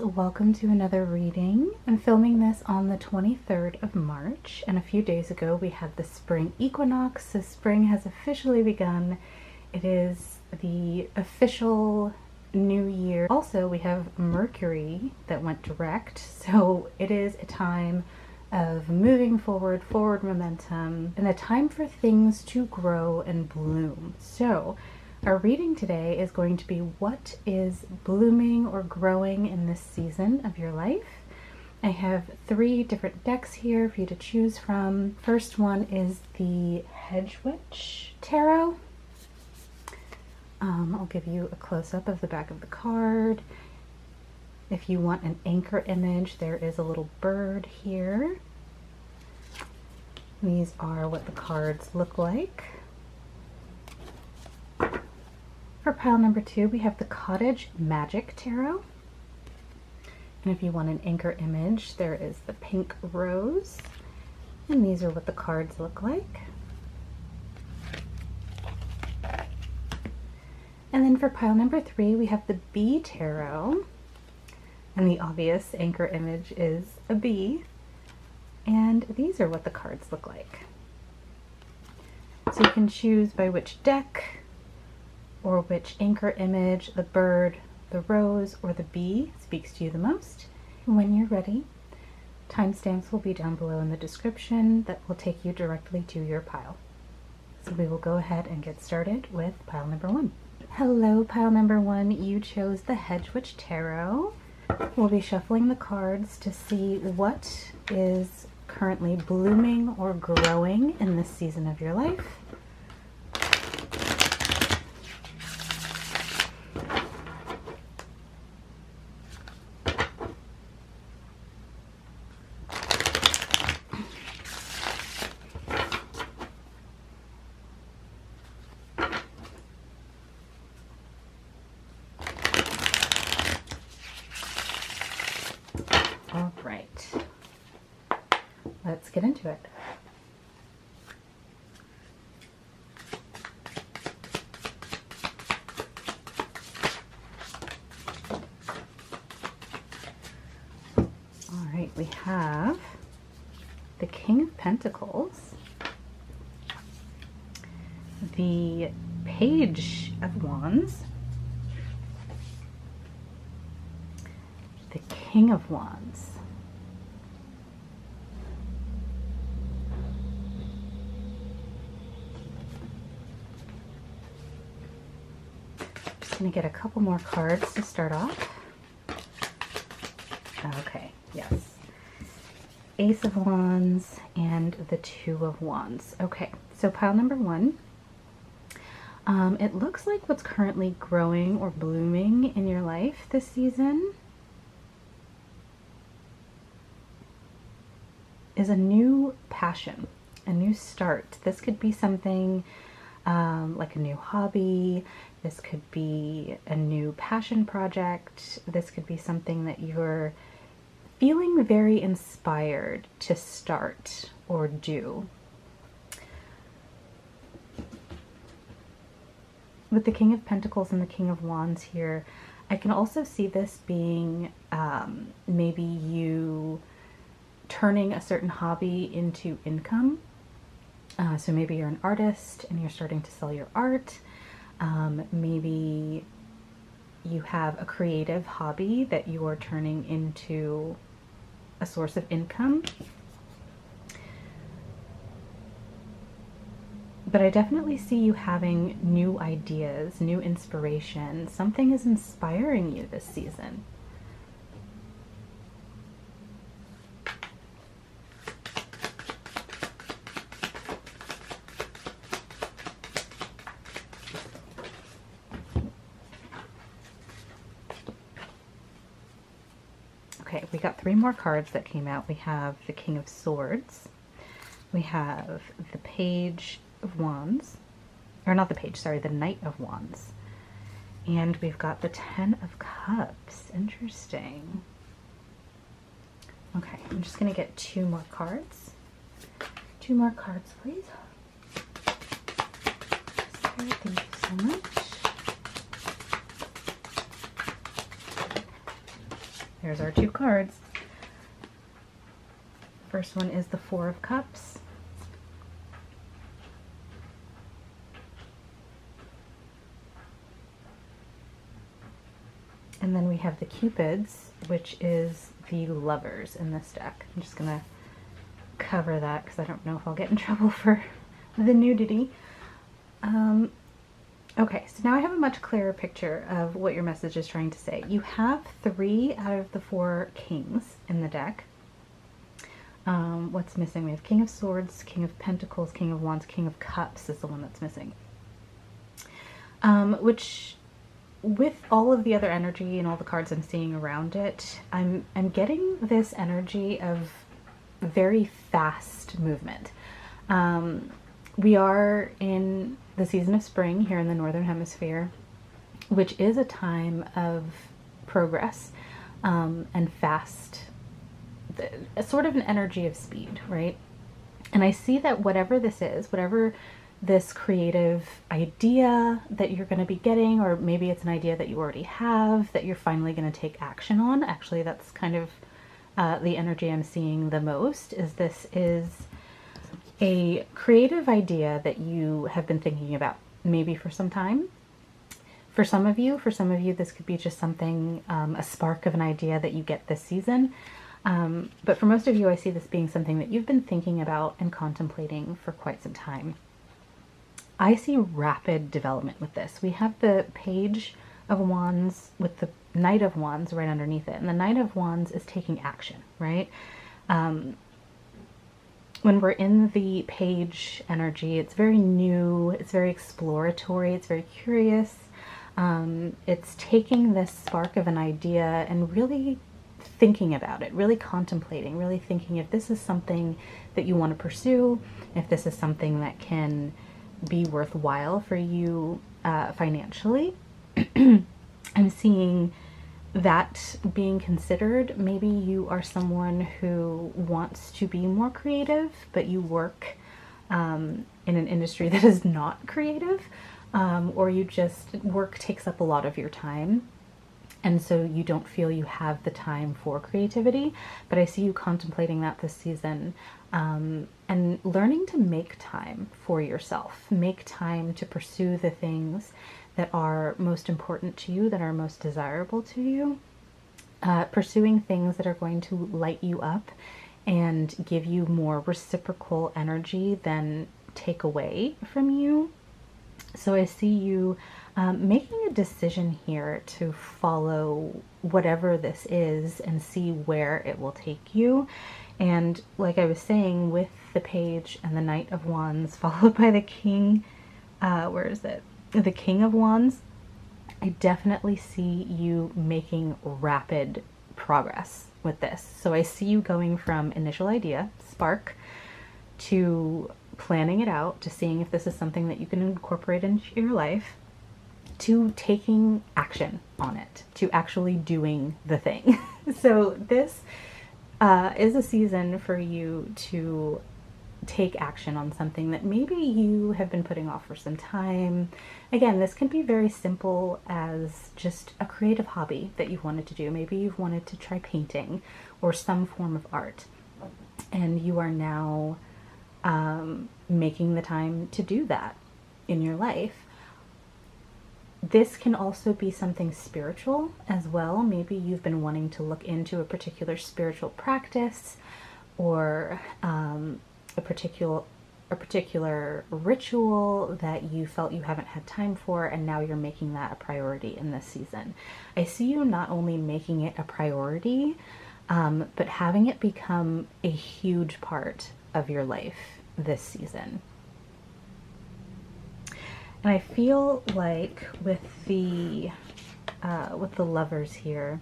welcome to another reading. I'm filming this on the 23rd of March, and a few days ago we had the spring equinox, so spring has officially begun. It is the official new year. Also, we have Mercury that went direct, so it is a time of moving forward momentum, and a time for things to grow and bloom. So our reading today is going to be what is blooming or growing in this season of your life. I have 3 different decks here for you to choose from. First one is the Hedge Witch Tarot. I'll give you a close-up of the back of the card. If you want an anchor image, there is a little bird here. These are what the cards look like. For pile number 2, we have the Cottage Magic Tarot. And if you want an anchor image, there is the pink rose. And these are what the cards look like. And then for pile number 3, we have the Bee Tarot. And the obvious anchor image is a bee. And these are what the cards look like. So you can choose by which deck or which anchor image, the bird, the rose, or the bee speaks to you the most. And when you're ready, timestamps will be down below in the description that will take you directly to your pile. So we will go ahead and get started with pile number 1. Hello, pile number 1. You chose the Hedge Witch Tarot. We'll be shuffling the cards to see what is currently blooming or growing in this season of your life. All right, let's get into it. All right, we have the King of Pentacles, the Page of Wands, the King of Wands, just going to get a couple more cards to start off. Okay, yes. Ace of Wands and the Two of Wands. Okay, so pile number 1. It looks like what's currently growing or blooming in your life this season is a new passion, a new start. This could be something like a new hobby. This could be a new passion project. This could be something that you're feeling very inspired to start or do. With the King of Pentacles and the King of Wands here, I can also see this being maybe you turning a certain hobby into income. So maybe you're an artist and you're starting to sell your art. Maybe you have a creative hobby that you are turning into a source of income. But I definitely see you having new ideas, new inspiration. Something is inspiring you this season. Okay, we got 3 more cards that came out. We have the King of Swords. We have the Page of Wands. Or not the Page, sorry, the Knight of Wands. And we've got the 10 of Cups. Interesting. Okay, I'm just going to get 2 more cards. 2 more cards, please. Thank you so much. There's our two cards. First one is the Four of Cups. And then we have the Cupids, which is the Lovers in this deck. I'm just gonna cover that because I don't know if I'll get in trouble for the nudity. Okay, so now I have a much clearer picture of what your message is trying to say. You have 3 out of the 4 kings in the deck. What's missing? We have King of Swords, King of Pentacles, King of Wands, King of Cups is the one that's missing. Which, with all of the other energy and all the cards I'm seeing around it, I'm getting this energy of very fast movement. We are in the season of spring here in the Northern Hemisphere, which is a time of progress and fast, a sort of an energy of speed, right? And I see that whatever this is, whatever this creative idea that you're going to be getting, or maybe it's an idea that you already have that you're finally going to take action on. Actually, that's kind of the energy I'm seeing the most, is this is a creative idea that you have been thinking about maybe for some time. For some of you, this could be just something, a spark of an idea that you get this season. But for most of you, I see this being something that you've been thinking about and contemplating for quite some time. I see rapid development with this. We have the Page of Wands with the Knight of Wands right underneath it. And the Knight of Wands is taking action, right? When we're in the Page energy, it's very new, it's very exploratory, it's very curious. It's taking this spark of an idea and really thinking about it, really contemplating, really thinking if this is something that you want to pursue, if this is something that can be worthwhile for you financially. I'm seeing that being considered. Maybe you are someone who wants to be more creative, but you work in an industry that is not creative, or you just, work takes up a lot of your time. And so you don't feel you have the time for creativity, but I see you contemplating that this season, and learning to make time for yourself, make time to pursue the things that are most important to you, that are most desirable to you, pursuing things that are going to light you up and give you more reciprocal energy than take away from you. So I see you making a decision here to follow whatever this is and see where it will take you. And like I was saying, with the Page and the Knight of Wands followed by the King, where is it? The King of Wands, I definitely see you making rapid progress with this. So I see you going from initial idea, spark, to planning it out, to seeing if this is something that you can incorporate into your life, to taking action on it, to actually doing the thing. So this is a season for you to take action on something that maybe you have been putting off for some time. Again, this can be very simple as just a creative hobby that you've wanted to do. Maybe you've wanted to try painting or some form of art, and you are now making the time to do that in your life. This can also be something spiritual as well. Maybe you've been wanting to look into a particular spiritual practice, or a particular ritual that you felt you haven't had time for, and now you're making that a priority in this season. I see you not only making it a priority, but having it become a huge part of your life this season. And I feel like with the Lovers here,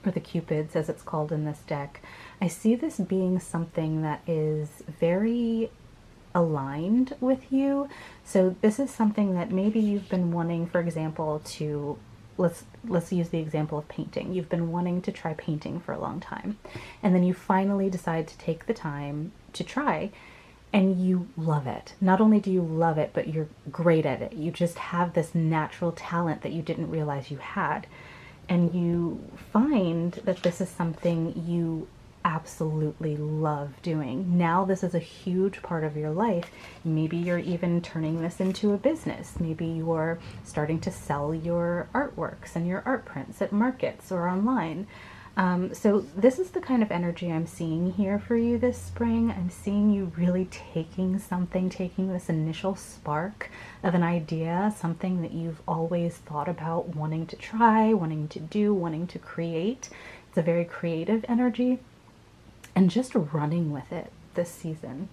or the Cupids as it's called in this deck, I see this being something that is very aligned with you. So this is something that maybe you've been wanting, for example, to, let's use the example of painting. You've been wanting to try painting for a long time, and then you finally decide to take the time to try, and you love it. Not only do you love it, but you're great at it. You just have this natural talent that you didn't realize you had. and you find that this is something you absolutely love doing. Now this is a huge part of your life. Maybe you're even turning this into a business. Maybe you're starting to sell your artworks and your art prints at markets or online. So this is the kind of energy I'm seeing here for you this spring. I'm seeing you really taking this initial spark of an idea, something that you've always thought about wanting to try, wanting to do, wanting to create. It's a very creative energy, and just running with it this season.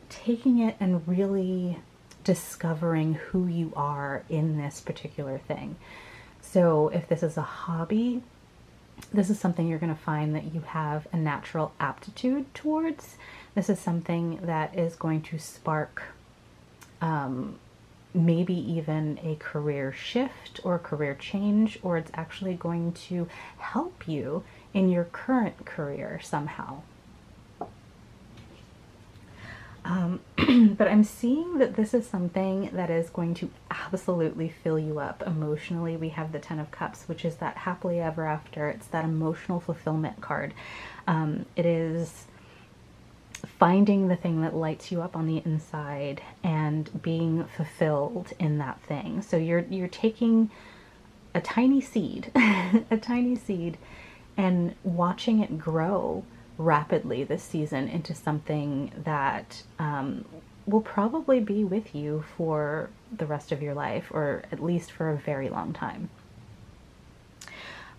Taking it and really discovering who you are in this particular thing. So if this is a hobby, this is something you're going to find that you have a natural aptitude towards. This is something that is going to spark maybe even a career shift or career change, or it's actually going to help you in your current career somehow. But I'm seeing that this is something that is going to absolutely fill you up emotionally. We have the Ten of Cups, which is that happily ever after. It's that emotional fulfillment card. It is finding the thing that lights you up on the inside and being fulfilled in that thing. So you're taking a tiny seed, a tiny seed, and watching it grow rapidly this season into something that will probably be with you for the rest of your life, or at least for a very long time.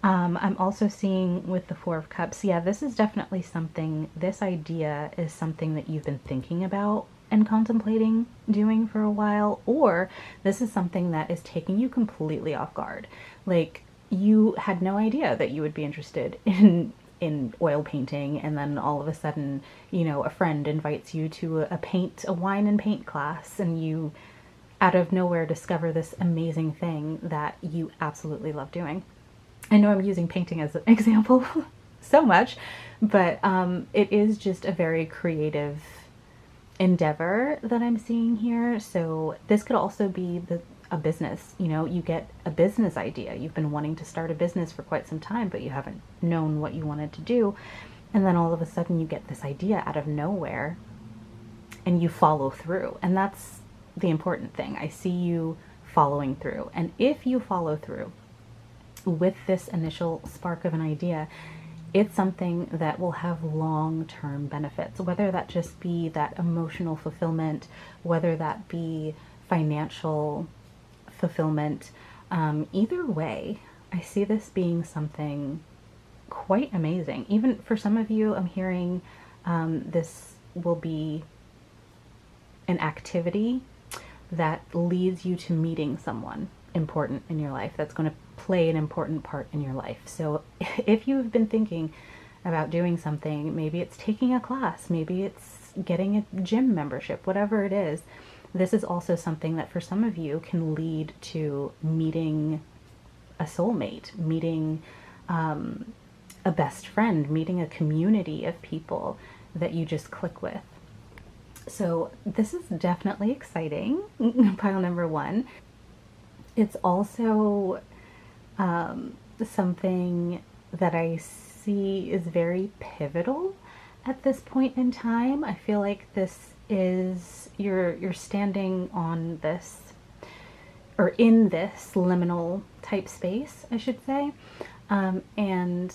I'm also seeing with the Four of Cups, yeah, this is definitely something, this idea is something that you've been thinking about and contemplating doing for a while, or this is something that is taking you completely off guard. Like, you had no idea that you would be interested in oil painting, and then all of a sudden, you know, a friend invites you to a wine and paint class, and you out of nowhere discover this amazing thing that you absolutely love doing. I know I'm using painting as an example so much, but it is just a very creative endeavor that I'm seeing here. So this could also be a business. You know, you get a business idea. You've been wanting to start a business for quite some time, but you haven't known what you wanted to do. And then all of a sudden you get this idea out of nowhere and you follow through. And that's the important thing. I see you following through. And if you follow through with this initial spark of an idea, it's something that will have long-term benefits, whether that just be that emotional fulfillment, whether that be financial fulfillment. Either way, I see this being something quite amazing. Even for some of you, I'm hearing this will be an activity that leads you to meeting someone important in your life, that's going to play an important part in your life. So if you've been thinking about doing something, maybe it's taking a class, maybe it's getting a gym membership, whatever it is, this is also something that for some of you can lead to meeting a soulmate, meeting a best friend, meeting a community of people that you just click with. So this is definitely exciting, pile number one. It's also something that I see is very pivotal at this point in time. I feel like this is, you're standing on this, or in this liminal type space, I should say, and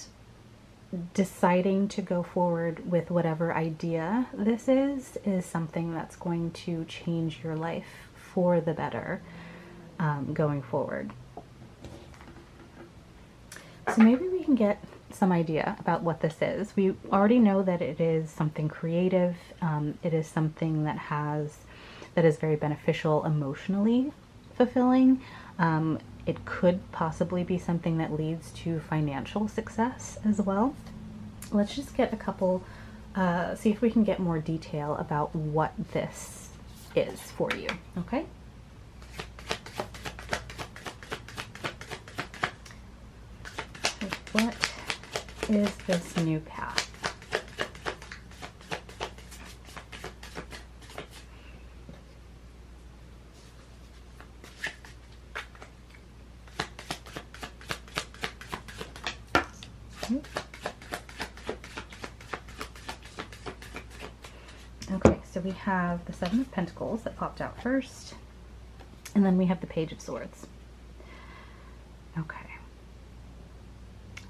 deciding to go forward with whatever idea this is something that's going to change your life for the better going forward. So maybe we can get some idea about what this is. We already know that it is something creative. It is something that is very beneficial, emotionally fulfilling. It could possibly be something that leads to financial success as well. Let's just get a couple, see if we can get more detail about what this is for you, okay? What is this new path? Okay, so we have the Seven of Pentacles that popped out first, and then we have the Page of Swords. Okay.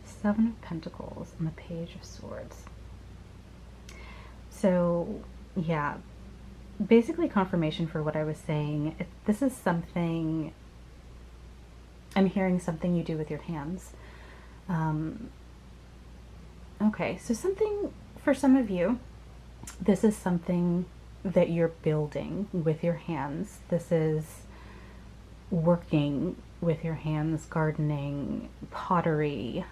Seven of Pentacles and the Page of Swords. So, yeah, basically confirmation for what I was saying. This is something, I'm hearing something you do with your hands. Okay, so something, for some of you, this is something that you're building with your hands. This is working with your hands, gardening, pottery.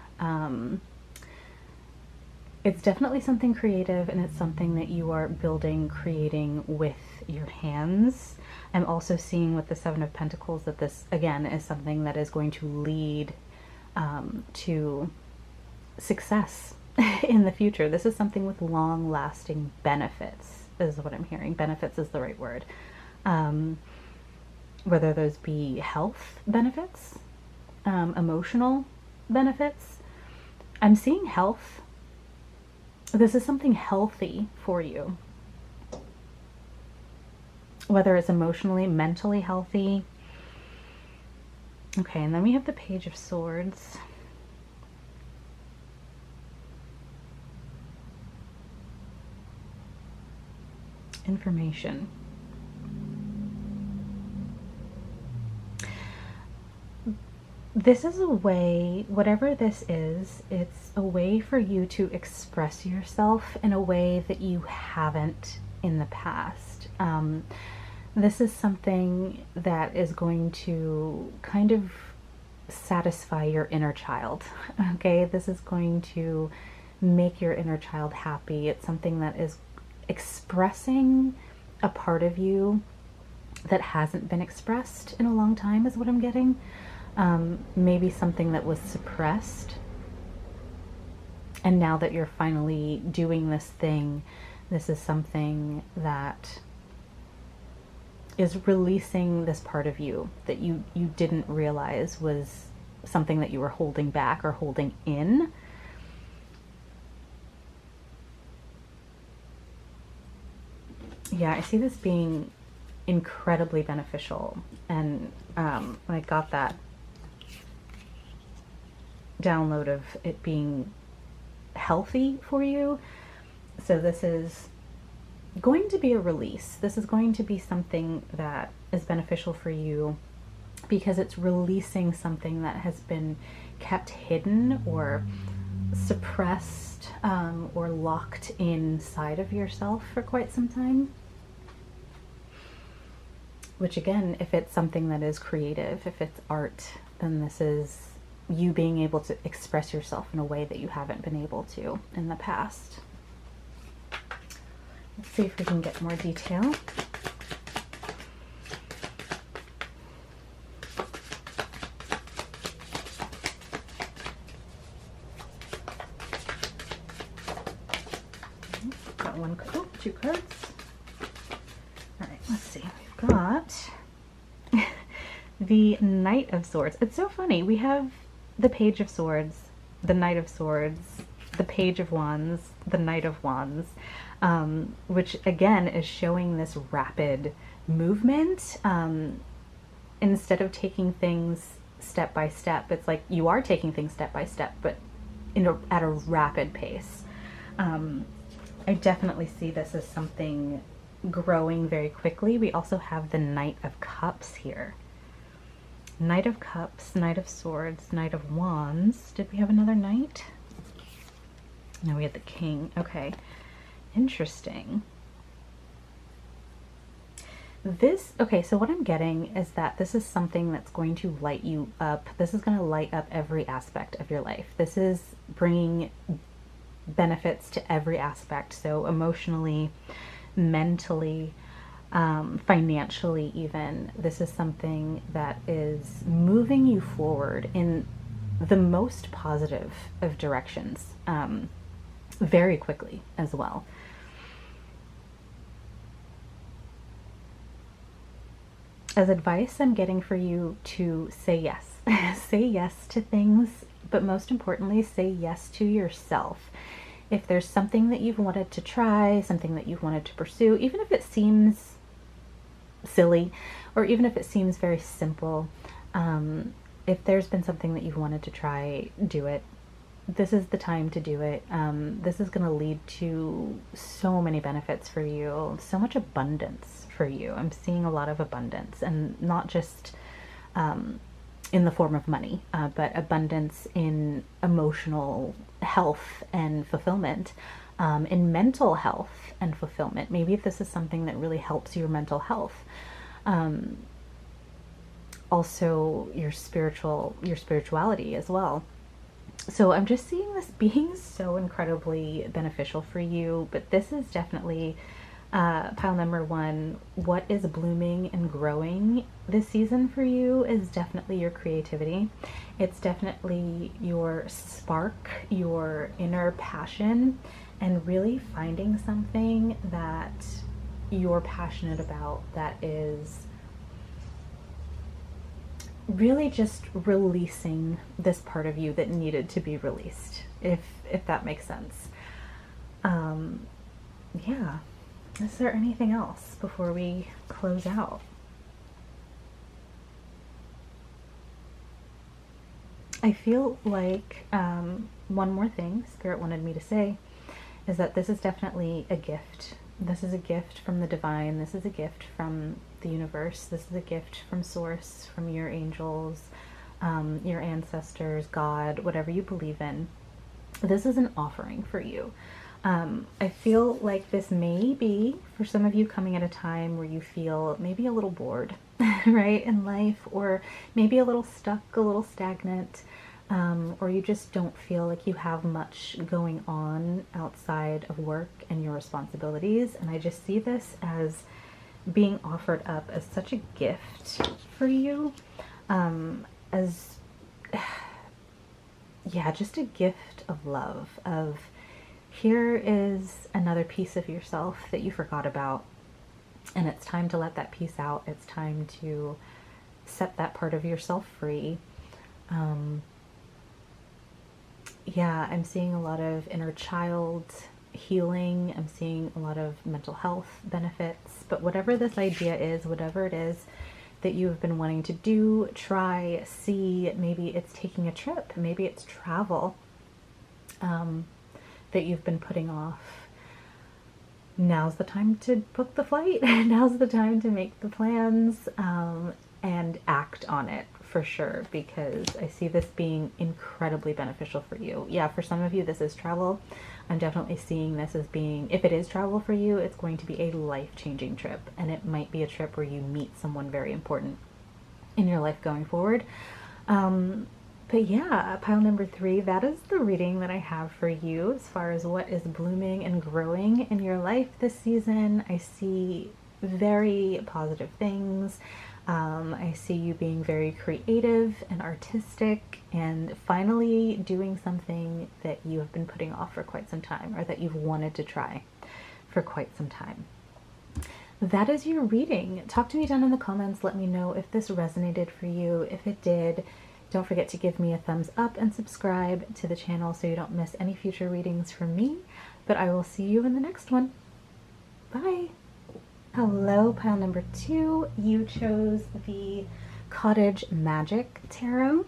It's definitely something creative, and it's something that you are building, creating with your hands. I'm also seeing with the Seven of Pentacles that this, again, is something that is going to lead to success in the future. This is something with long-lasting benefits, is what I'm hearing. Benefits is the right word. Whether those be health benefits, emotional benefits. I'm seeing health. This is something healthy for you. Whether it's emotionally, mentally healthy. Okay, and then we have the Page of Swords. Information. This is a way, whatever this is, it's a way for you to express yourself in a way that you haven't in the past. This is something that is going to kind of satisfy your inner child, okay? This is going to make your inner child happy. It's something that is expressing a part of you that hasn't been expressed in a long time, is what I'm getting. Maybe something that was suppressed, and now that you're finally doing this thing, this is something that is releasing this part of you that you didn't realize was something that you were holding back or holding in. Yeah, I see this being incredibly beneficial, and when I got that download of it being healthy for you, so this is going to be a release. This is going to be something that is beneficial for you because it's releasing something that has been kept hidden or suppressed or locked inside of yourself for quite some time. Which again, if it's something that is creative, if it's art, then this is you being able to express yourself in a way that you haven't been able to in the past. Let's see if we can get more detail. Got one, oh, two cards. All right, let's see. We've got the Knight of Swords. It's so funny. We have the Page of Swords, the Knight of Swords, the Page of Wands, the Knight of Wands, which again is showing this rapid movement. Instead of taking things step by step, it's like you are taking things step by step, but at a rapid pace. I definitely see this as something growing very quickly. We also have the Knight of Cups here. Knight of Cups, Knight of Swords, Knight of Wands. Did we have another knight? No, we had the King. Okay, interesting. Okay, so what I'm getting is that this is something that's going to light you up. This is going to light up every aspect of your life. This is bringing benefits to every aspect. So emotionally, mentally, financially even, this is something that is moving you forward in the most positive of directions, very quickly as well. As advice, I'm getting for you to say yes. Say yes to things, but most importantly, say yes to yourself. If there's something that you've wanted to try, something that you've wanted to pursue, even if it seems silly, or even if it seems very simple, if there's been something that you've wanted to try, do it. This is the time to do it. This is going to lead to so many benefits for you, so much abundance for you. I'm seeing a lot of abundance, and not just in the form of money, but abundance in emotional health and fulfillment, in mental health and fulfillment. Maybe if this is something that really helps your mental health. Also your spirituality as well. So I'm just seeing this being so incredibly beneficial for you, but this is definitely pile number 1. What is blooming and growing this season for you is definitely your creativity. It's definitely your spark, your inner passion, and really finding something that you're passionate about that is really just releasing this part of you that needed to be released, if that makes sense. Yeah. Is there anything else before we close out? I feel like one more thing Spirit wanted me to say is that this is definitely a gift. This is a gift from the divine. This is a gift from the universe. This is a gift from Source, from your angels, your ancestors, God, whatever you believe in. This is an offering for you. I feel like this may be, for some of you, coming at a time where you feel maybe a little bored, right, in life, or maybe a little stuck, a little stagnant, or you just don't feel like you have much going on outside of work and your responsibilities. And I just see this as being offered up as such a gift for you, as, yeah, just a gift of love, of here is another piece of yourself that you forgot about, and it's time to let that piece out. It's time to set that part of yourself free. Yeah, I'm seeing a lot of inner child healing. I'm seeing a lot of mental health benefits. But whatever this idea is, whatever it is that you have been wanting to do, try, see, maybe it's taking a trip, maybe it's travel that you've been putting off. Now's the time to book the flight. Now's the time to make the plans and act on it for sure, because I see this being incredibly beneficial for you. Yeah, for some of you, this is travel. I'm definitely seeing this as being, if it is travel for you, it's going to be a life-changing trip, and it might be a trip where you meet someone very important in your life going forward. But yeah, pile number 3, that is the reading that I have for you as far as what is blooming and growing in your life this season. I see very positive things. I see you being very creative and artistic, and finally doing something that you have been putting off for quite some time, or that you've wanted to try for quite some time. That is your reading. Talk to me down in the comments. Let me know if this resonated for you. If it did, don't forget to give me a thumbs up and subscribe to the channel so you don't miss any future readings from me. But I will see you in the next one. Bye. Hello, pile number 2. You chose the Cottage Magic Tarot.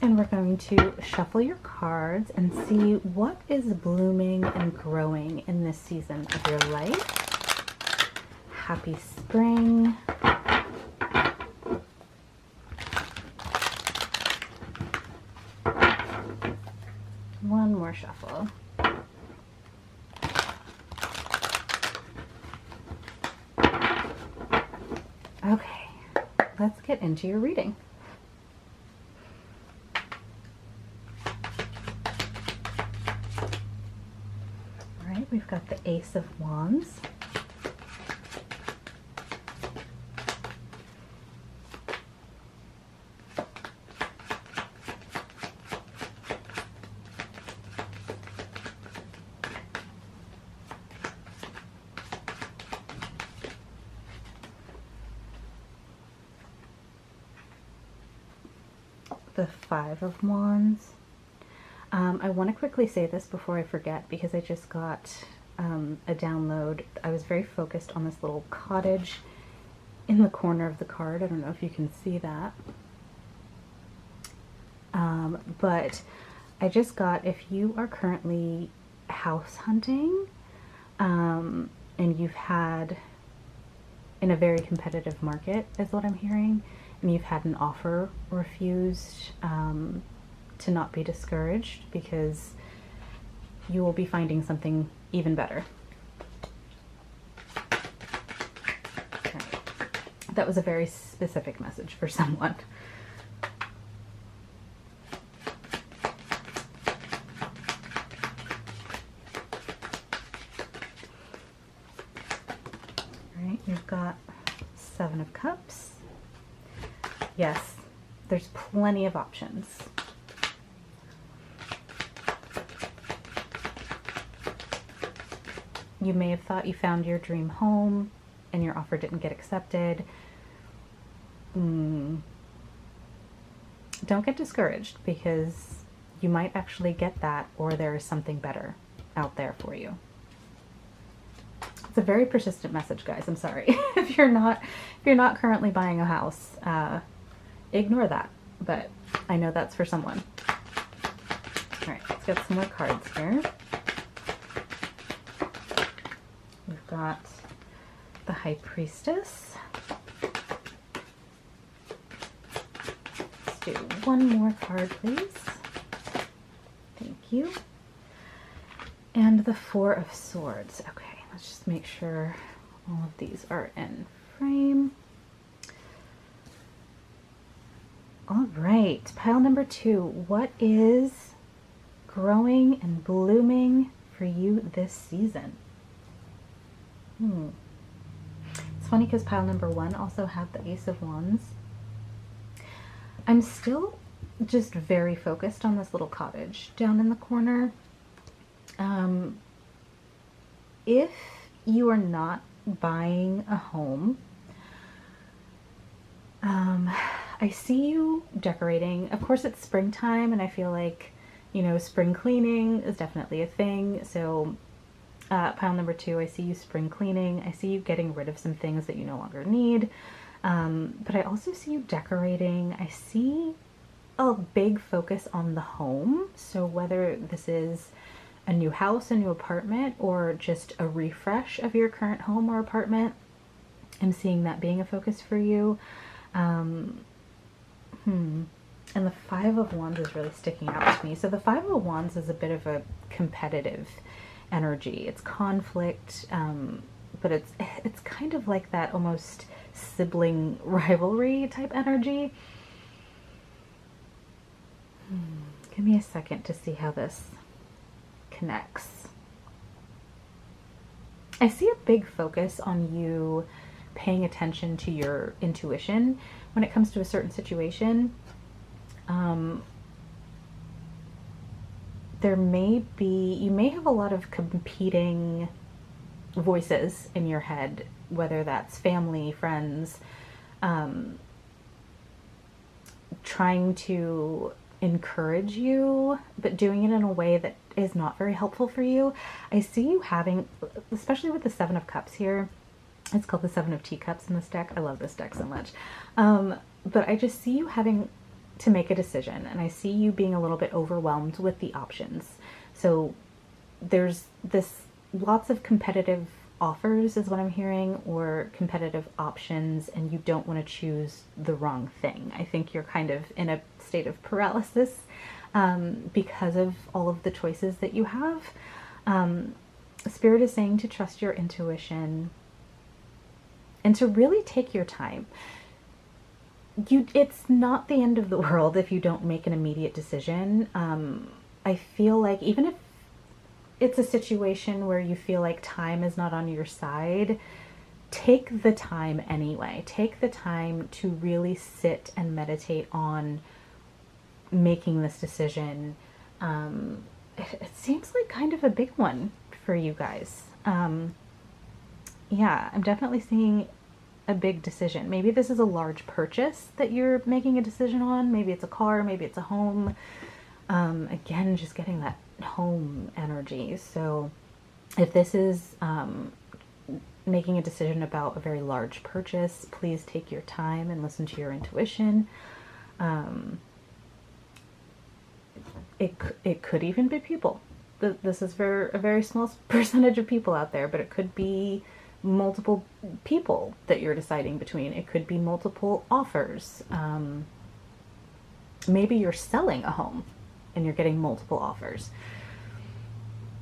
And we're going to shuffle your cards and see what is blooming and growing in this season of your life. Happy spring. One more shuffle. Okay, let's get into your reading. All right, we've got the Ace of Wands. The Five of Wands. I want to quickly say this before I forget because I just got a download. I was very focused on this little cottage in the corner of the card. I don't know if you can see that. But I just got, if you are currently house hunting and you've had, in a very competitive market is what I'm hearing, and you've had an offer refused, to not be discouraged because you will be finding something even better. Okay. That was a very specific message for someone. All right, you've got Seven of Cups. Yes, there's plenty of options. You may have thought you found your dream home and your offer didn't get accepted. Don't get discouraged because you might actually get that, or there is something better out there for you. It's a very persistent message, guys. I'm sorry. if you're not currently buying a house, ignore that. But I know that's for someone. All right, let's get some more cards here. We've got the High Priestess. Let's do one more card, please. Thank you. And the Four of Swords. Okay, let's just make sure all of these are in frame. All right, pile number 2. What is growing and blooming for you this season? It's funny because pile number 1 also had the Ace of Wands. I'm still just very focused on this little cottage down in the corner. If you are not buying a home, I see you decorating. Of course, it's springtime, and I feel like, you know, spring cleaning is definitely a thing. So pile number 2, I see you spring cleaning. I see you getting rid of some things that you no longer need. But I also see you decorating. I see a big focus on the home. So whether this is a new house, a new apartment, or just a refresh of your current home or apartment, I'm seeing that being a focus for you. And the Five of Wands is really sticking out to me. So the Five of Wands is a bit of a competitive energy. It's conflict, but it's kind of like that almost sibling rivalry type energy. Give me a second to see how this connects. I see a big focus on you paying attention to your intuition when it comes to a certain situation. You may have a lot of competing voices in your head, whether that's family, friends, trying to encourage you, but doing it in a way that is not very helpful for you. I see you having, especially with the Seven of Cups here, it's called the Seven of Teacups in this deck. I love this deck so much. But I just see you having to make a decision, and I see you being a little bit overwhelmed with the options. So there's lots of competitive offers is what I'm hearing, or competitive options, and you don't want to choose the wrong thing. I think you're kind of in a state of paralysis because of all of the choices that you have. Spirit is saying to trust your intuition and to really take your time. It's not the end of the world if you don't make an immediate decision. I feel like even if it's a situation where you feel like time is not on your side, take the time anyway. Take the time to really sit and meditate on making this decision. It seems like kind of a big one for you guys. Yeah, I'm definitely seeing a big decision. Maybe this is a large purchase that you're making a decision on. Maybe it's a car, maybe it's a home. Again, just getting that home energy. So if this is making a decision about a very large purchase, please take your time and listen to your intuition. It could even be people. This is for a very small percentage of people out there, but it could be multiple people that you're deciding between. It could be multiple offers. Maybe you're selling a home and you're getting multiple offers.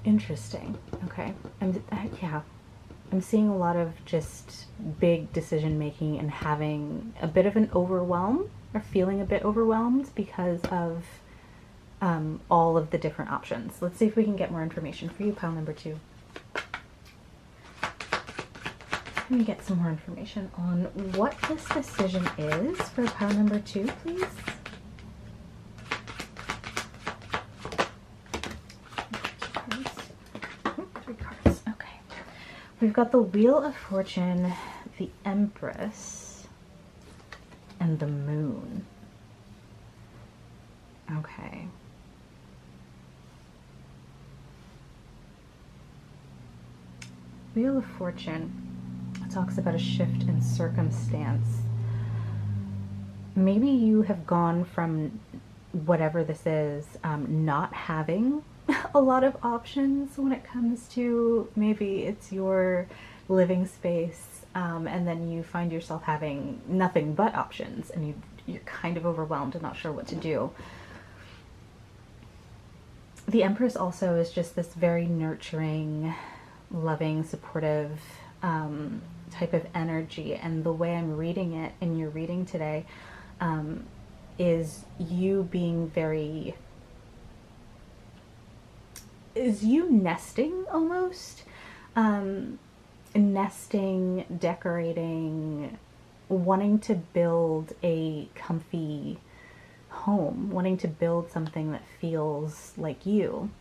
Interesting. Okay. I'm seeing a lot of just big decision making and having a bit of an overwhelm, or feeling a bit overwhelmed because of all of the different options. Let's see if we can get more information for you, pile number 2. Let me get some more information on what this decision is for pile number 2, please. Three cards. Okay. We've got the Wheel of Fortune, the Empress, and the Moon. Okay. Wheel of Fortune talks about a shift in circumstance. Maybe you have gone from whatever this is, not having a lot of options when it comes to, maybe it's your living space, and then you find yourself having nothing but options, and you're kind of overwhelmed and not sure what to do. The Empress also is just this very nurturing, loving, supportive type of energy, and the way I'm reading it in your reading today is you being very, is you nesting almost, nesting, decorating, wanting to build a comfy home, wanting to build something that feels like you.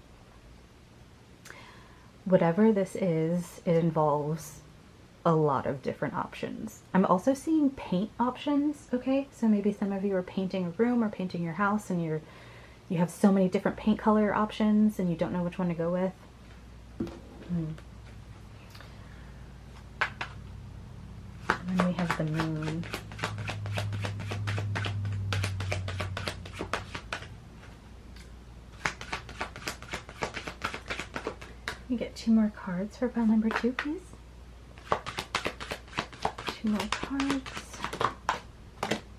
Whatever this is, it involves a lot of different options. I'm also seeing paint options, okay? So maybe some of you are painting a room or painting your house, and you have so many different paint color options and you don't know which one to go with. And then we have the Moon. Can we get 2 more cards for pile number 2, please? 2 more cards.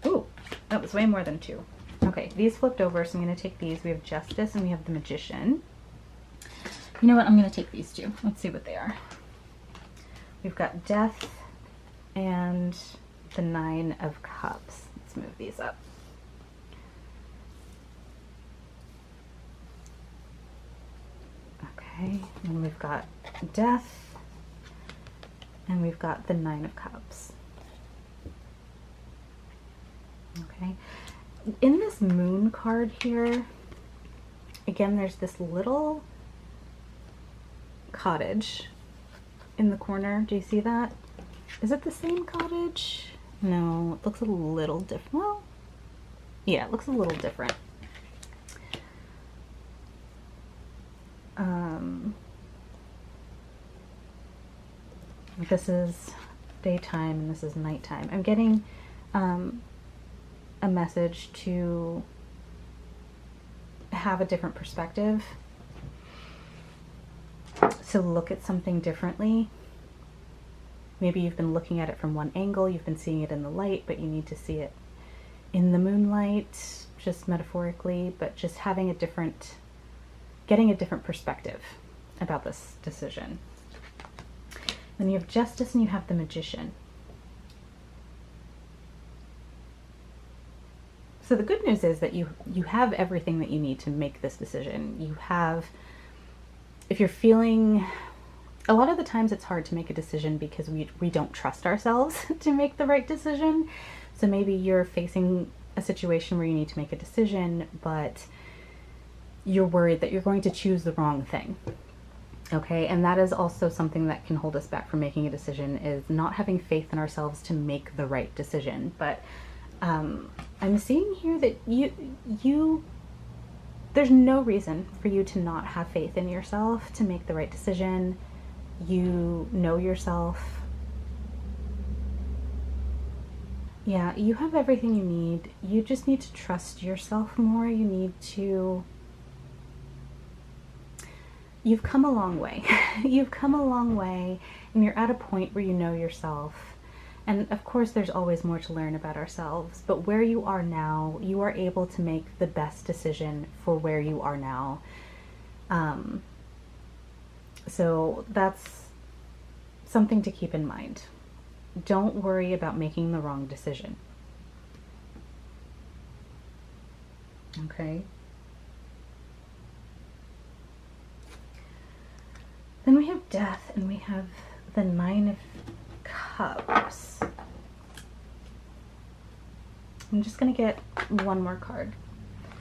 Ooh, that was way more than 2. Okay, these flipped over, so I'm going to take these. We have Justice and we have the Magician. You know what? I'm going to take these 2. Let's see what they are. We've got Death and the 9 of Cups. Let's move these up. Okay, and we've got Death and we've got the 9 of Cups. Okay, in this Moon card here, again, there's this little cottage in the corner. Do you see that? Is it the same cottage? No, it looks a little different. Well, yeah, it looks a little different. This is daytime and this is nighttime. I'm getting a message to have a different perspective, to look at something differently. Maybe you've been looking at it from one angle, you've been seeing it in the light, but you need to see it in the moonlight, just metaphorically, but just having a different, getting a different perspective about this decision. Then you have Justice and you have the Magician. So the good news is that you have everything that you need to make this decision. You have, if you're feeling, a lot of the times it's hard to make a decision because we don't trust ourselves to make the right decision. So maybe you're facing a situation where you need to make a decision, but you're worried that you're going to choose the wrong thing. Okay, and that is also something that can hold us back from making a decision, is not having faith in ourselves to make the right decision. But I'm seeing here that you there's no reason for you to not have faith in yourself to make the right decision. You know yourself. Yeah, you have everything you need. You just need to trust yourself more. You've come a long way. You've come a long way, and you're at a point where you know yourself. And of course, there's always more to learn about ourselves, but where you are now, you are able to make the best decision for where you are now. So that's something to keep in mind. Don't worry about making the wrong decision. Okay? Then we have death, and we have the 9 of Cups. I'm just going to get one more card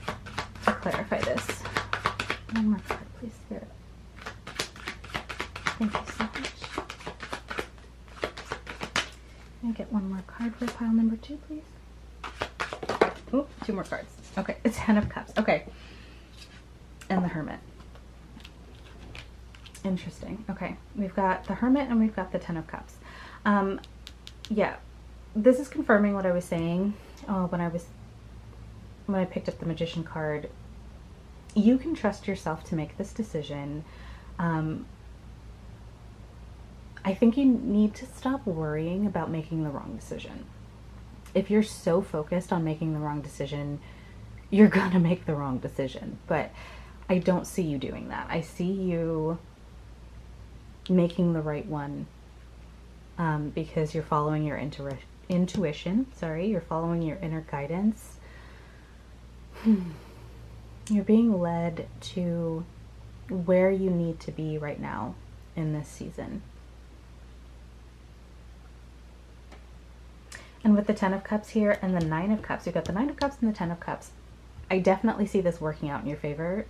to clarify this. One more card, please, Spirit. Thank you so much. Can I get one more card for pile number 2, please? Oh, 2 more cards. Okay, it's 10 of Cups. Okay. And the Hermit. Interesting. Okay, we've got the Hermit and we've got the 10 of Cups. Yeah, this is confirming what I was saying when I picked up the Magician card. You can trust yourself to make this decision. I think you need to stop worrying about making the wrong decision. If you're so focused on making the wrong decision, you're gonna make the wrong decision. But I don't see you doing that. I see you making the right one because you're following your intuition. Sorry, you're following your inner guidance. You're being led to where you need to be right now in this season. And with the 10 of Cups here and the 9 of Cups, you've got the 9 of Cups and the 10 of Cups. I definitely see this working out in your favor,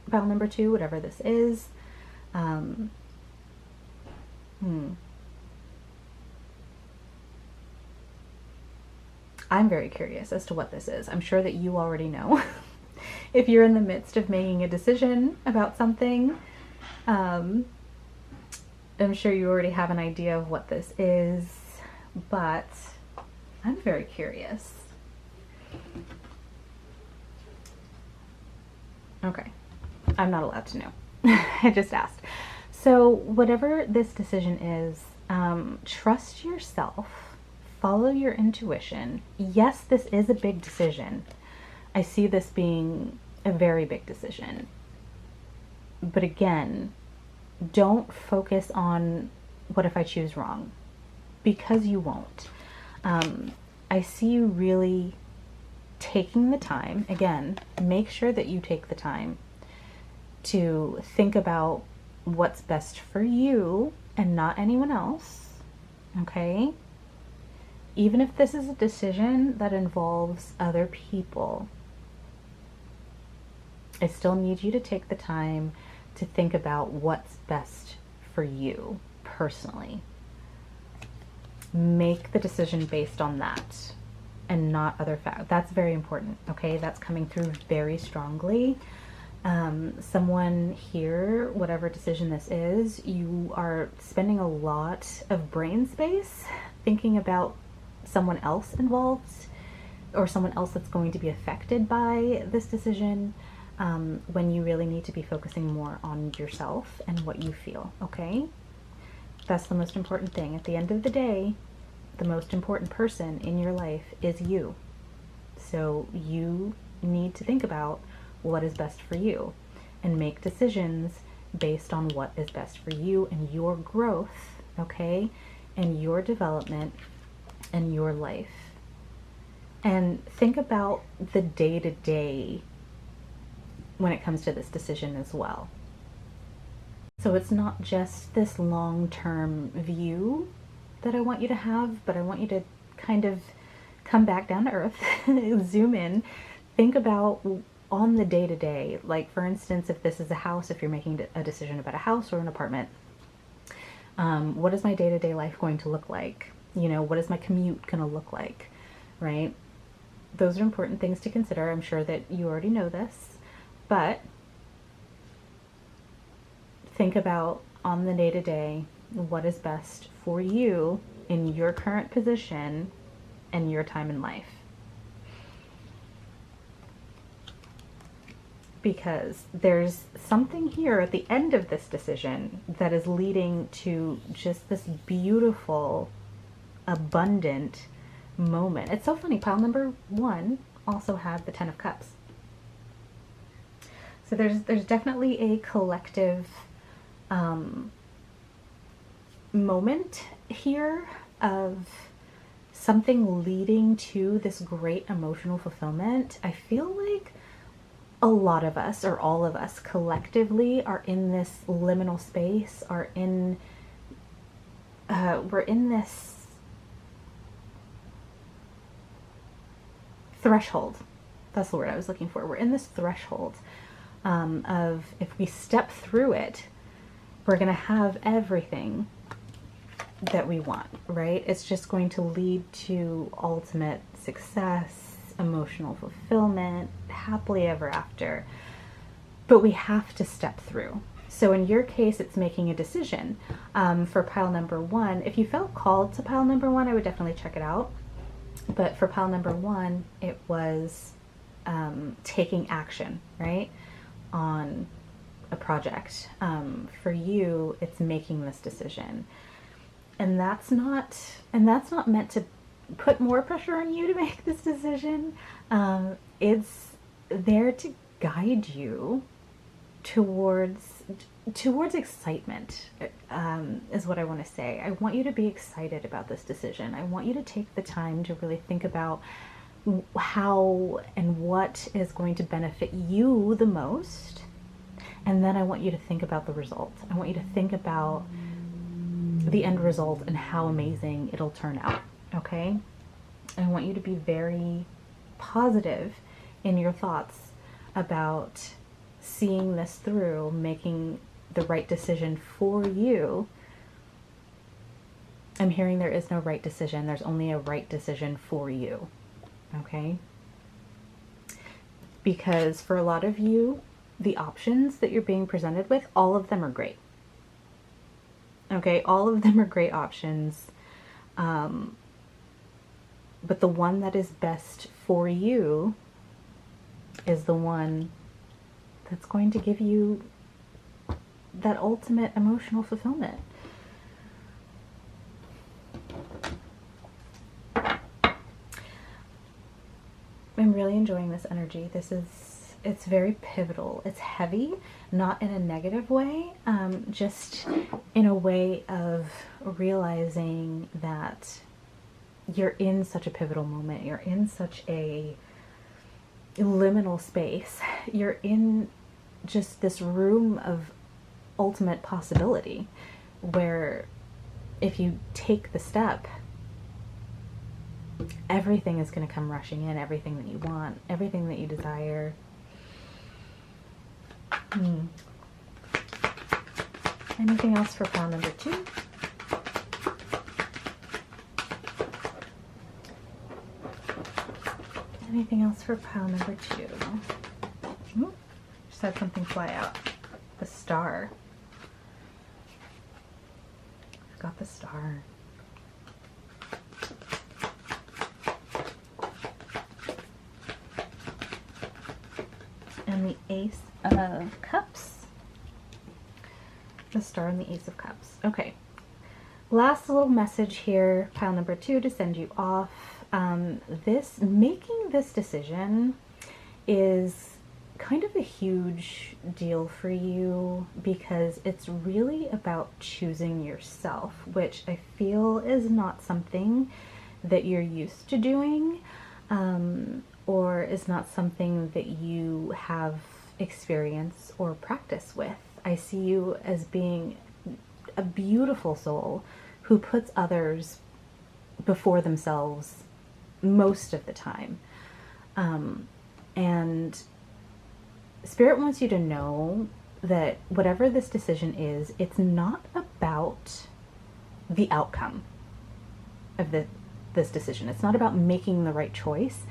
pile number 2, whatever this is. I'm very curious as to what this is. I'm sure that you already know. If you're in the midst of making a decision about something, I'm sure you already have an idea of what this is, but I'm very curious. Okay, I'm not allowed to know. I just asked. So whatever this decision is, trust yourself, follow your intuition. Yes, this is a big decision. I see this being a very big decision. But again, don't focus on what if I choose wrong, because you won't. I see you really taking the time. Again, make sure that you take the time to think about what's best for you and not anyone else, okay? Even if this is a decision that involves other people, I still need you to take the time to think about what's best for you personally. Make the decision based on that and not other factors. That's very important, okay? That's coming through very strongly. Someone here, whatever decision this is, you are spending a lot of brain space thinking about someone else involved or someone else that's going to be affected by this decision, when you really need to be focusing more on yourself and what you feel, okay? That's the most important thing. At the end of the day, the most important person in your life is you. So you need to think about what is best for you and make decisions based on what is best for you and your growth, okay? And your development and your life. And think about the day-to-day when it comes to this decision as well. So it's not just this long-term view that I want you to have, but I want you to kind of come back down to earth, zoom in, think about on the day-to-day. Like, for instance, if this is a house, if you're making a decision about a house or an apartment, what is my day-to-day life going to look like? You know, what is my commute going to look like, right? Those are important things to consider. I'm sure that you already know this, But think about on the day-to-day what is best for you in your current position and your time in life. Because there's something here at the end of this decision that is leading to just this beautiful, abundant moment. It's so funny, pile number 1 also had the 10 of Cups. So there's definitely a collective moment here of something leading to this great emotional fulfillment. I feel like a lot of us, or all of us collectively, are in this liminal space, we're in this threshold. That's the word I was looking for. We're in this threshold of, if we step through it, we're going to have everything that we want, right? It's just going to lead to ultimate success, emotional fulfillment, happily ever after. But we have to step through. So in your case, it's making a decision. For pile number 1, if you felt called to pile number 1, I would definitely check it out. But for pile number 1, it was taking action, right, on a project. For you, it's making this decision. And that's not meant to put more pressure on you to make this decision. It's there to guide you towards excitement, is what I want to say. I want you to be excited about this decision. I want you to take the time to really think about how and what is going to benefit you the most. And then I want you to think about the result. I want you to think about the end result and how amazing it'll turn out. Okay? I want you to be very positive in your thoughts about seeing this through, making the right decision for you. I'm hearing there is no right decision. There's only a right decision for you. Okay? Because for a lot of you, the options that you're being presented with, all of them are great. Okay? All of them are great options. But the one that is best for you is the one that's going to give you that ultimate emotional fulfillment. I'm really enjoying this energy. It's very pivotal. It's heavy, not in a negative way, just in a way of realizing that you're in such a pivotal moment. You're in such a liminal space. You're in just this room of ultimate possibility where if you take the step, everything is going to come rushing in, everything that you want, everything that you desire. Anything else for pile number 2? Anything else for pile number 2? Just had something fly out. The star. I've got the star. And the Ace of Cups. The star and the Ace of Cups. Okay. Last little message here, pile number 2, to send you off. Making this decision is kind of a huge deal for you because it's really about choosing yourself, which I feel is not something that you're used to doing, or is not something that you have experience or practice with. I see you as being a beautiful soul who puts others before themselves most of the time. And Spirit wants you to know that whatever this decision is, it's not about the outcome of this decision. It's not about making the right choice.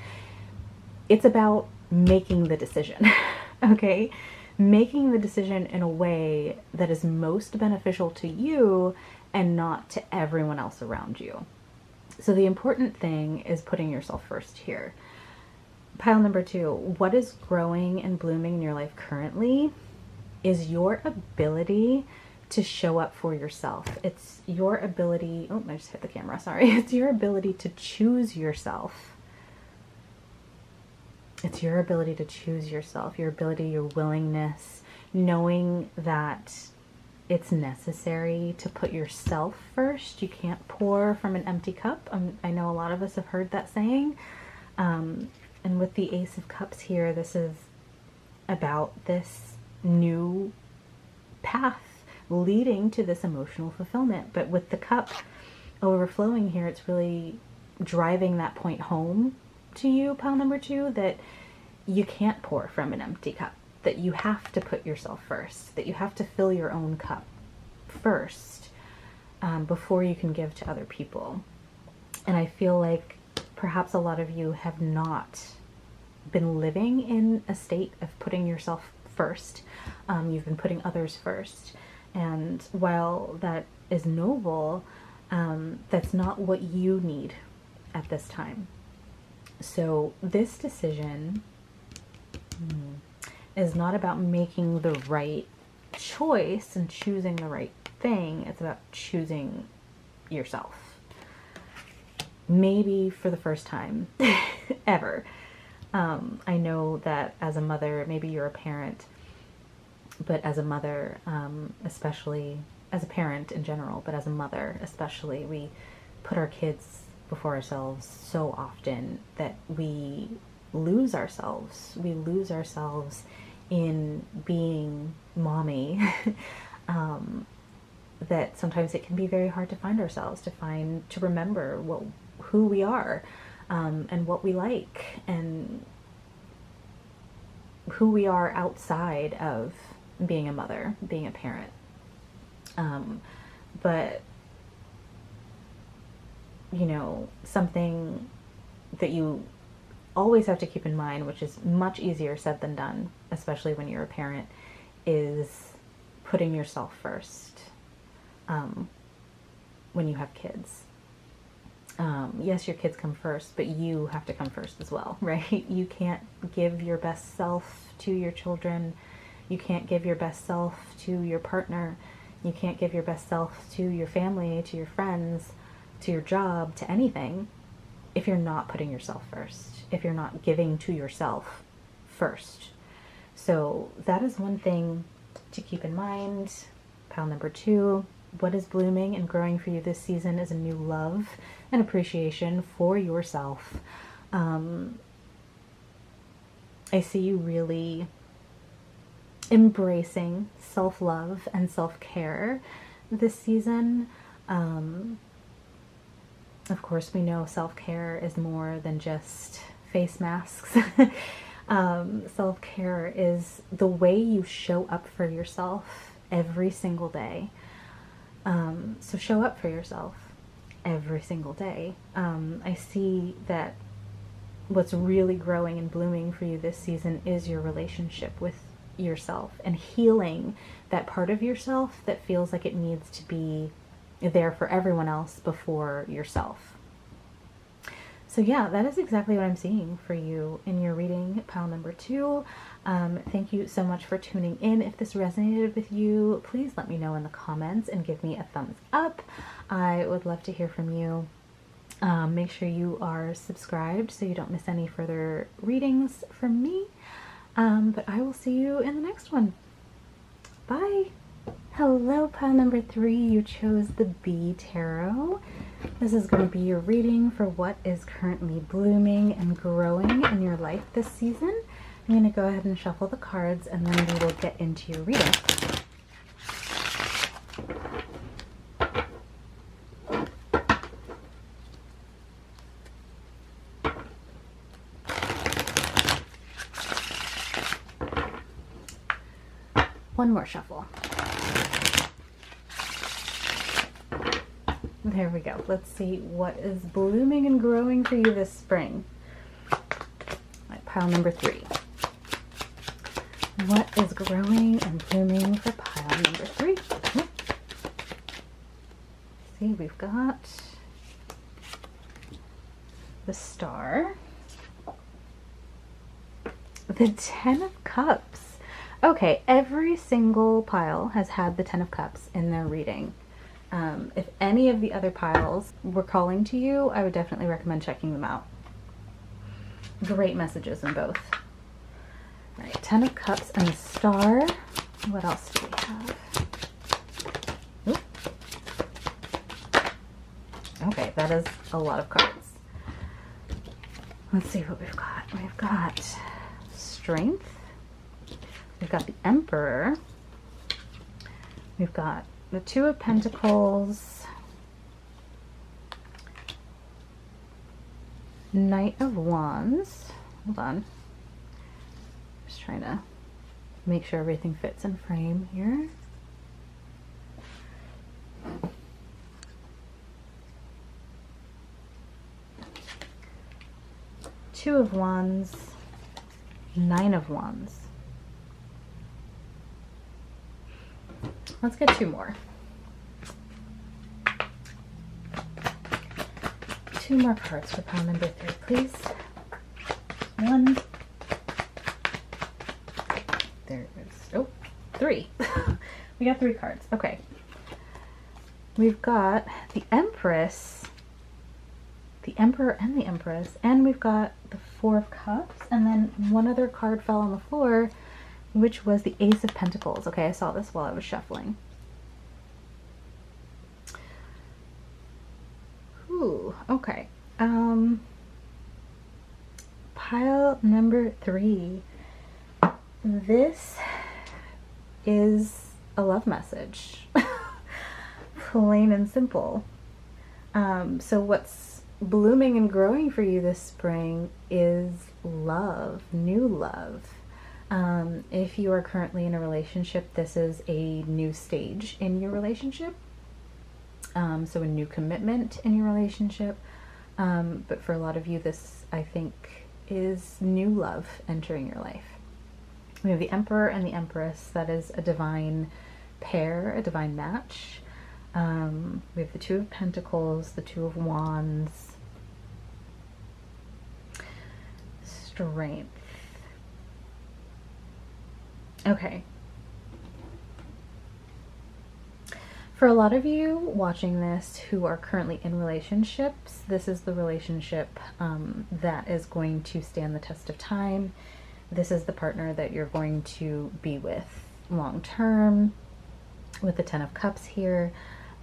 It's about making the decision. Okay? Making the decision in a way that is most beneficial to you and not to everyone else around you. So the important thing is putting yourself first here. Pile number 2, what is growing and blooming in your life currently is your ability to show up for yourself. It's your ability, oh, I just hit the camera, sorry. It's your ability to choose yourself. It's your ability to choose yourself, your ability, your willingness, knowing that it's necessary to put yourself first. You can't pour from an empty cup. I know a lot of us have heard that saying. And with the Ace of Cups here, this is about this new path leading to this emotional fulfillment. But with the cup overflowing here, it's really driving that point home to you, pile number 2, that you can't pour from an empty cup, that you have to put yourself first, that you have to fill your own cup first before you can give to other people. And I feel like perhaps a lot of you have not been living in a state of putting yourself first. You've been putting others first. And while that is noble, that's not what you need at this time. So this decision is not about making the right choice and choosing the right thing. It's about choosing yourself. Maybe for the first time ever. I know that as a mother, maybe you're a parent, but as a mother, especially as a parent in general, but as a mother especially, we put our kids before ourselves so often that we lose ourselves. We lose ourselves in being mommy. That sometimes it can be very hard to find ourselves, to remember who we are, and what we like, and who we are outside of being a mother, being a parent. But you know, something that you always have to keep in mind, which is much easier said than done, especially when you're a parent, is putting yourself first when you have kids. Yes, your kids come first, but you have to come first as well, right? You can't give your best self to your children. You can't give your best self to your partner. You can't give your best self to your family, to your friends, to your job, to anything, if you're not putting yourself first, if you're not giving to yourself first. So that is one thing to keep in mind. Pile number 2, what is blooming and growing for you this season is a new love and appreciation for yourself. I see you really embracing self-love and self-care this season. Of course, we know self-care is more than just face masks. Self-care is the way you show up for yourself every single day. So show up for yourself every single day. I see that what's really growing and blooming for you this season is your relationship with yourself and healing that part of yourself that feels like it needs to be there for everyone else before yourself. So yeah, that is exactly what I'm seeing for you in your reading, pile number 2. Thank you so much for tuning in. If this resonated with you, please let me know in the comments and give me a thumbs up. I would love to hear from you. Make sure you are subscribed so you don't miss any further readings from me. But I will see you in the next one. Bye! Hello, pile number 3. You chose the Bee Tarot. This is going to be your reading for what is currently blooming and growing in your life this season. I'm going to go ahead and shuffle the cards and then we will get into your reading. One more shuffle. There we go. Let's see what is blooming and growing for you this spring. Right, pile number 3. What is growing and blooming for pile number 3? See, we've got the Star, the Ten of Cups. Okay, every single pile has had the Ten of Cups in their reading. If any of the other piles were calling to you, I would definitely recommend checking them out. Great messages in both. All right, Ten of Cups and the Star. What else do we have? Oop. Okay, that is a lot of cards. Let's see what we've got. We've got Strength. We've got the Emperor. We've got the Two of Pentacles. Knight of Wands. Hold on. Just trying to make sure everything fits in frame here. Two of Wands. Nine of Wands. Let's get 2 more. 2 more cards for pile number 3, please. 1. There it is. Oh, 3. We got 3 cards. Okay. We've got the Empress, the Emperor and the Empress, and we've got the Four of Cups, and then one other card fell on the floor, which was the Ace of Pentacles. Okay, I saw this while I was shuffling. Ooh, okay. Pile number 3. This is a love message. Plain and simple. So what's blooming and growing for you this spring is love, new love. If you are currently in a relationship, this is a new stage in your relationship. So a new commitment in your relationship. But for a lot of you, this, I think, is new love entering your life. We have the Emperor and the Empress. That is a divine pair, a divine match. We have the Two of Pentacles, the Two of Wands, Strength. Okay. For a lot of you watching this who are currently in relationships, this is the relationship that is going to stand the test of time. This is the partner that you're going to be with long term, with the Ten of Cups here.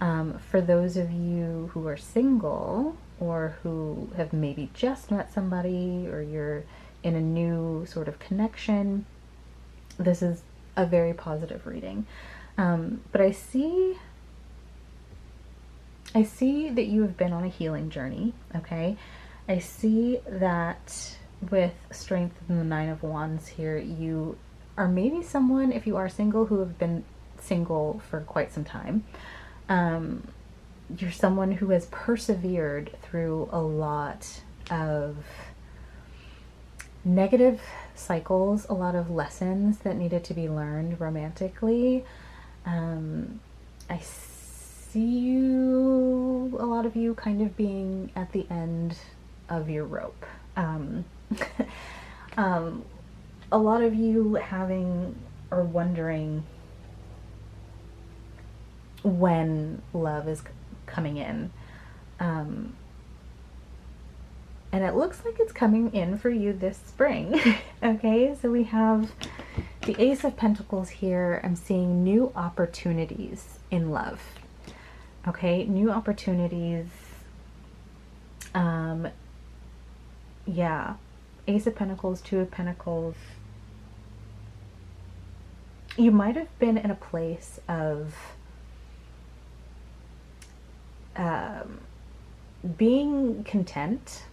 For those of you who are single or who have maybe just met somebody, or you're in a new sort of connection, this is a very positive reading. But I see that you have been on a healing journey, okay? I see that with Strength and the Nine of Wands here, you are maybe someone, if you are single, who have been single for quite some time. You're someone who has persevered through a lot of negative cycles, a lot of lessons that needed to be learned romantically. I see you, a lot of you, kind of being at the end of your rope. A lot of you having or wondering when love is coming in. And it looks like it's coming in for you this spring. Okay, so we have the Ace of Pentacles here. I'm seeing new opportunities in love. Okay, new opportunities. Yeah, Ace of Pentacles, Two of Pentacles. You might have been in a place of being content,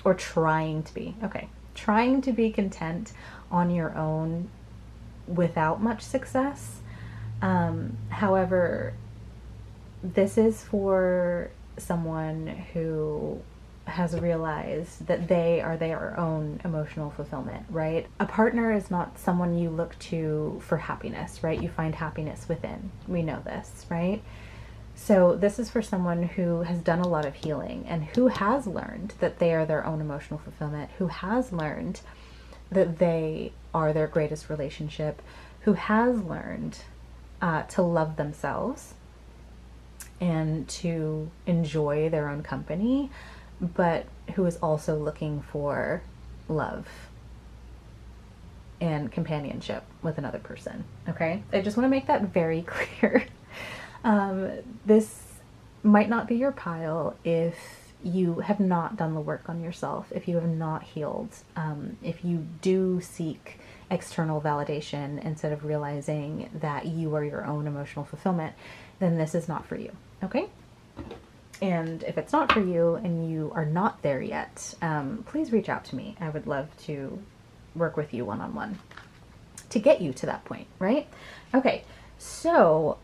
or trying to be, okay, trying to be content on your own without much success. However, this is for someone who has realized that they are their own emotional fulfillment, right? A partner is not someone you look to for happiness, right? You find happiness within. We know this, right? So this is for someone who has done a lot of healing and who has learned that they are their own emotional fulfillment, who has learned that they are their greatest relationship, who has learned to love themselves and to enjoy their own company, but who is also looking for love and companionship with another person. Okay? I just want to make that very clear. This might not be your pile if you have not done the work on yourself, if you have not healed, if you do seek external validation instead of realizing that you are your own emotional fulfillment, then this is not for you. Okay? And if it's not for you and you are not there yet, please reach out to me. I would love to work with you one-on-one to get you to that point, right? Okay, so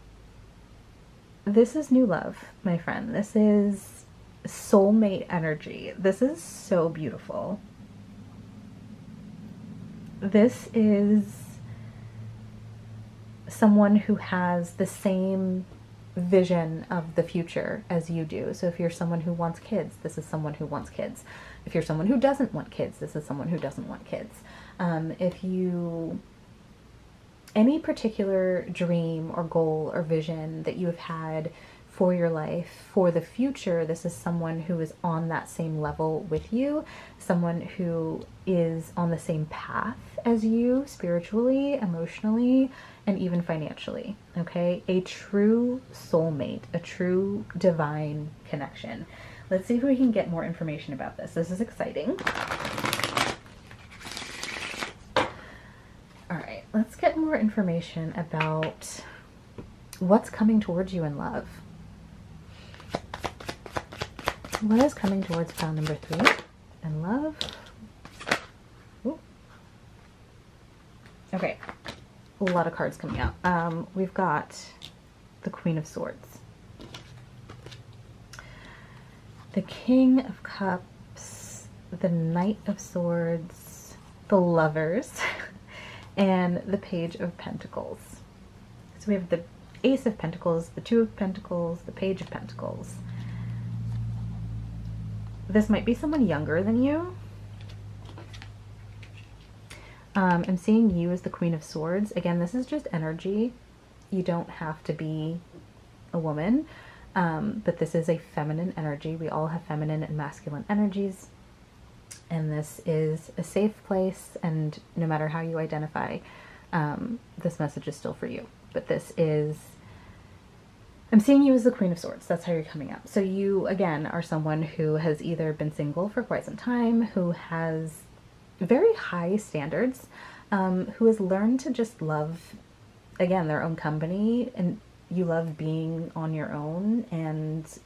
this is new love, my friend. This is soulmate energy. This is so beautiful. This is someone who has the same vision of the future as you do. So if you're someone who wants kids, this is someone who wants kids. If you're someone who doesn't want kids, this is someone who doesn't want kids. If you, any particular dream or goal or vision that you have had for your life, for the future, this is someone who is on that same level with you, someone who is on the same path as you spiritually, emotionally, and even financially, okay? A true soulmate, a true divine connection. Let's see if we can get more information about this. This is exciting. All right, let's get more information about what's coming towards you in love. What is coming towards pile number 3 in love? Ooh. Okay, a lot of cards coming out. We've got the Queen of Swords, the King of Cups, the Knight of Swords, the Lovers, and the Page of Pentacles. So we have the Ace of Pentacles, the Two of Pentacles, the Page of Pentacles. This might be someone younger than you. I'm seeing you as the Queen of Swords. Again, this is just energy. You don't have to be a woman, but this is a feminine energy. We all have feminine and masculine energies, and this is a safe place, and no matter how you identify, this message is still for you. But this is, I'm seeing you as the Queen of Swords. That's how you're coming up. So you, again, are someone who has either been single for quite some time, who has very high standards, who has learned to just love, again, their own company, and you love being on your own and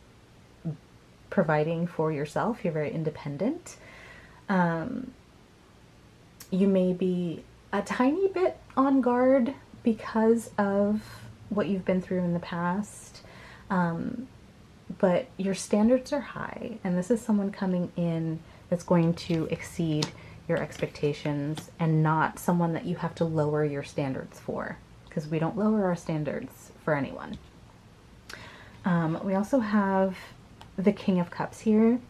providing for yourself. You're very independent. You may be a tiny bit on guard because of what you've been through in the past, but your standards are high, and this is someone coming in that's going to exceed your expectations and not someone that you have to lower your standards for, because we don't lower our standards for anyone. We also have the King of Cups here.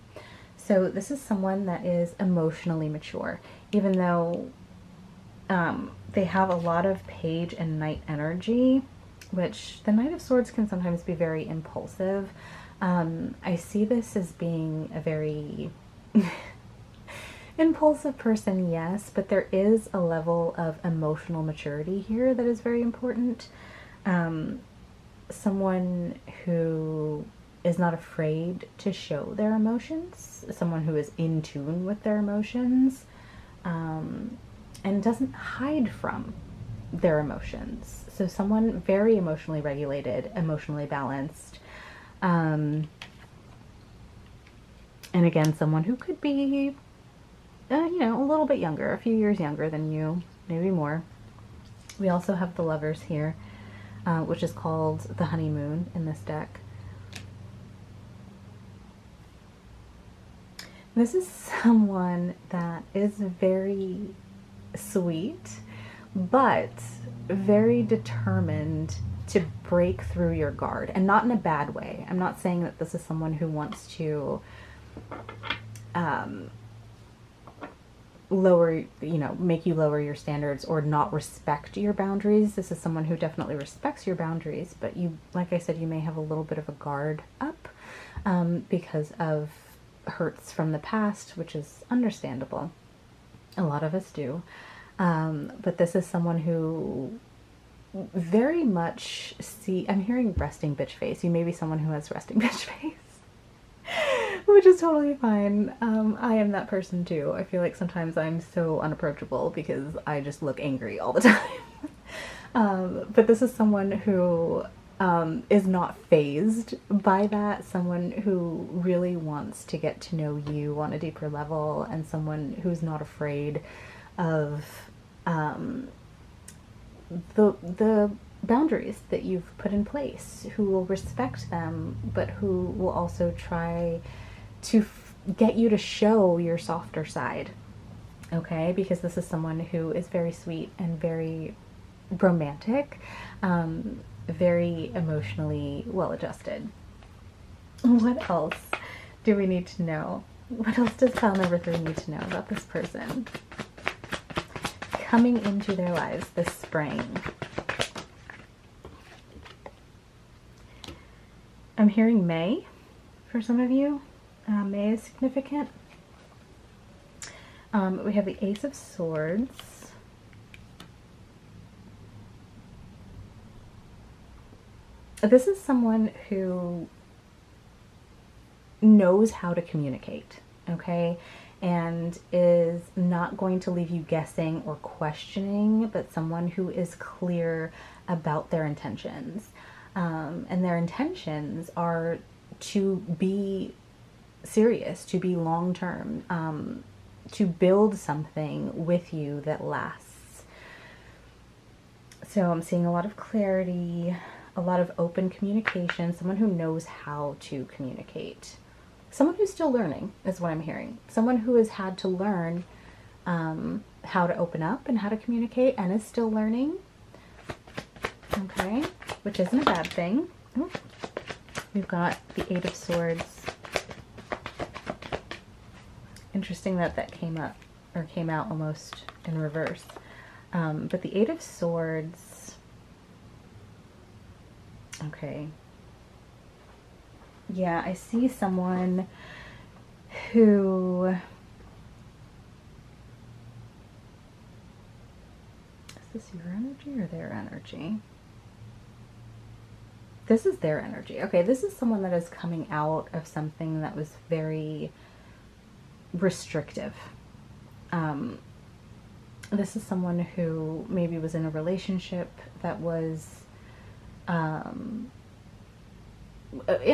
So this is someone that is emotionally mature, even though they have a lot of Page and Knight energy, which the Knight of Swords can sometimes be very impulsive. I see this as being a very impulsive person, yes, but there is a level of emotional maturity here that is very important. Someone who is not afraid to show their emotions, someone who is in tune with their emotions, and doesn't hide from their emotions. So someone very emotionally regulated, emotionally balanced, and again, someone who could be, you know, a little bit younger, a few years younger than you, maybe more. We also have the Lovers here, which is called the Honeymoon in this deck. This is someone that is very sweet, but very determined to break through your guard, and not in a bad way. I'm not saying that this is someone who wants to make you lower your standards or not respect your boundaries. This is someone who definitely respects your boundaries, but you, like I said, you may have a little bit of a guard up because of hurts from the past, which is understandable. A lot of us do. But this is someone who very much I'm hearing resting bitch face. You may be someone who has resting bitch face. Which is totally fine. I am that person too. I feel like sometimes I'm so unapproachable because I just look angry all the time. But this is someone who is not fazed by that, someone who really wants to get to know you on a deeper level, and someone who's not afraid of the boundaries that you've put in place, who will respect them, but who will also try to get you to show your softer side, okay? Because this is someone who is very sweet and very romantic, very emotionally well-adjusted. What else do we need to know? What else does pile number 3 need to know about this person coming into their lives this spring? I'm hearing May for some of you. May is significant. We have the Ace of Swords. This is someone who knows how to communicate, okay? And is not going to leave you guessing or questioning, but someone who is clear about their intentions. And their intentions are to be serious, to be long-term, to build something with you that lasts. So I'm seeing a lot of clarity, a lot of open communication, someone who knows how to communicate. Someone who's still learning is what I'm hearing. Someone who has had to learn how to open up and how to communicate and is still learning. Okay, which isn't a bad thing. Oh, we've got the Eight of Swords. Interesting that that came up, or came out almost in reverse. But the Eight of Swords, okay. Yeah, I see someone who, is this your energy or their energy? This is their energy. Okay, this is someone that is coming out of something that was very restrictive. This is someone who maybe was in a relationship that was in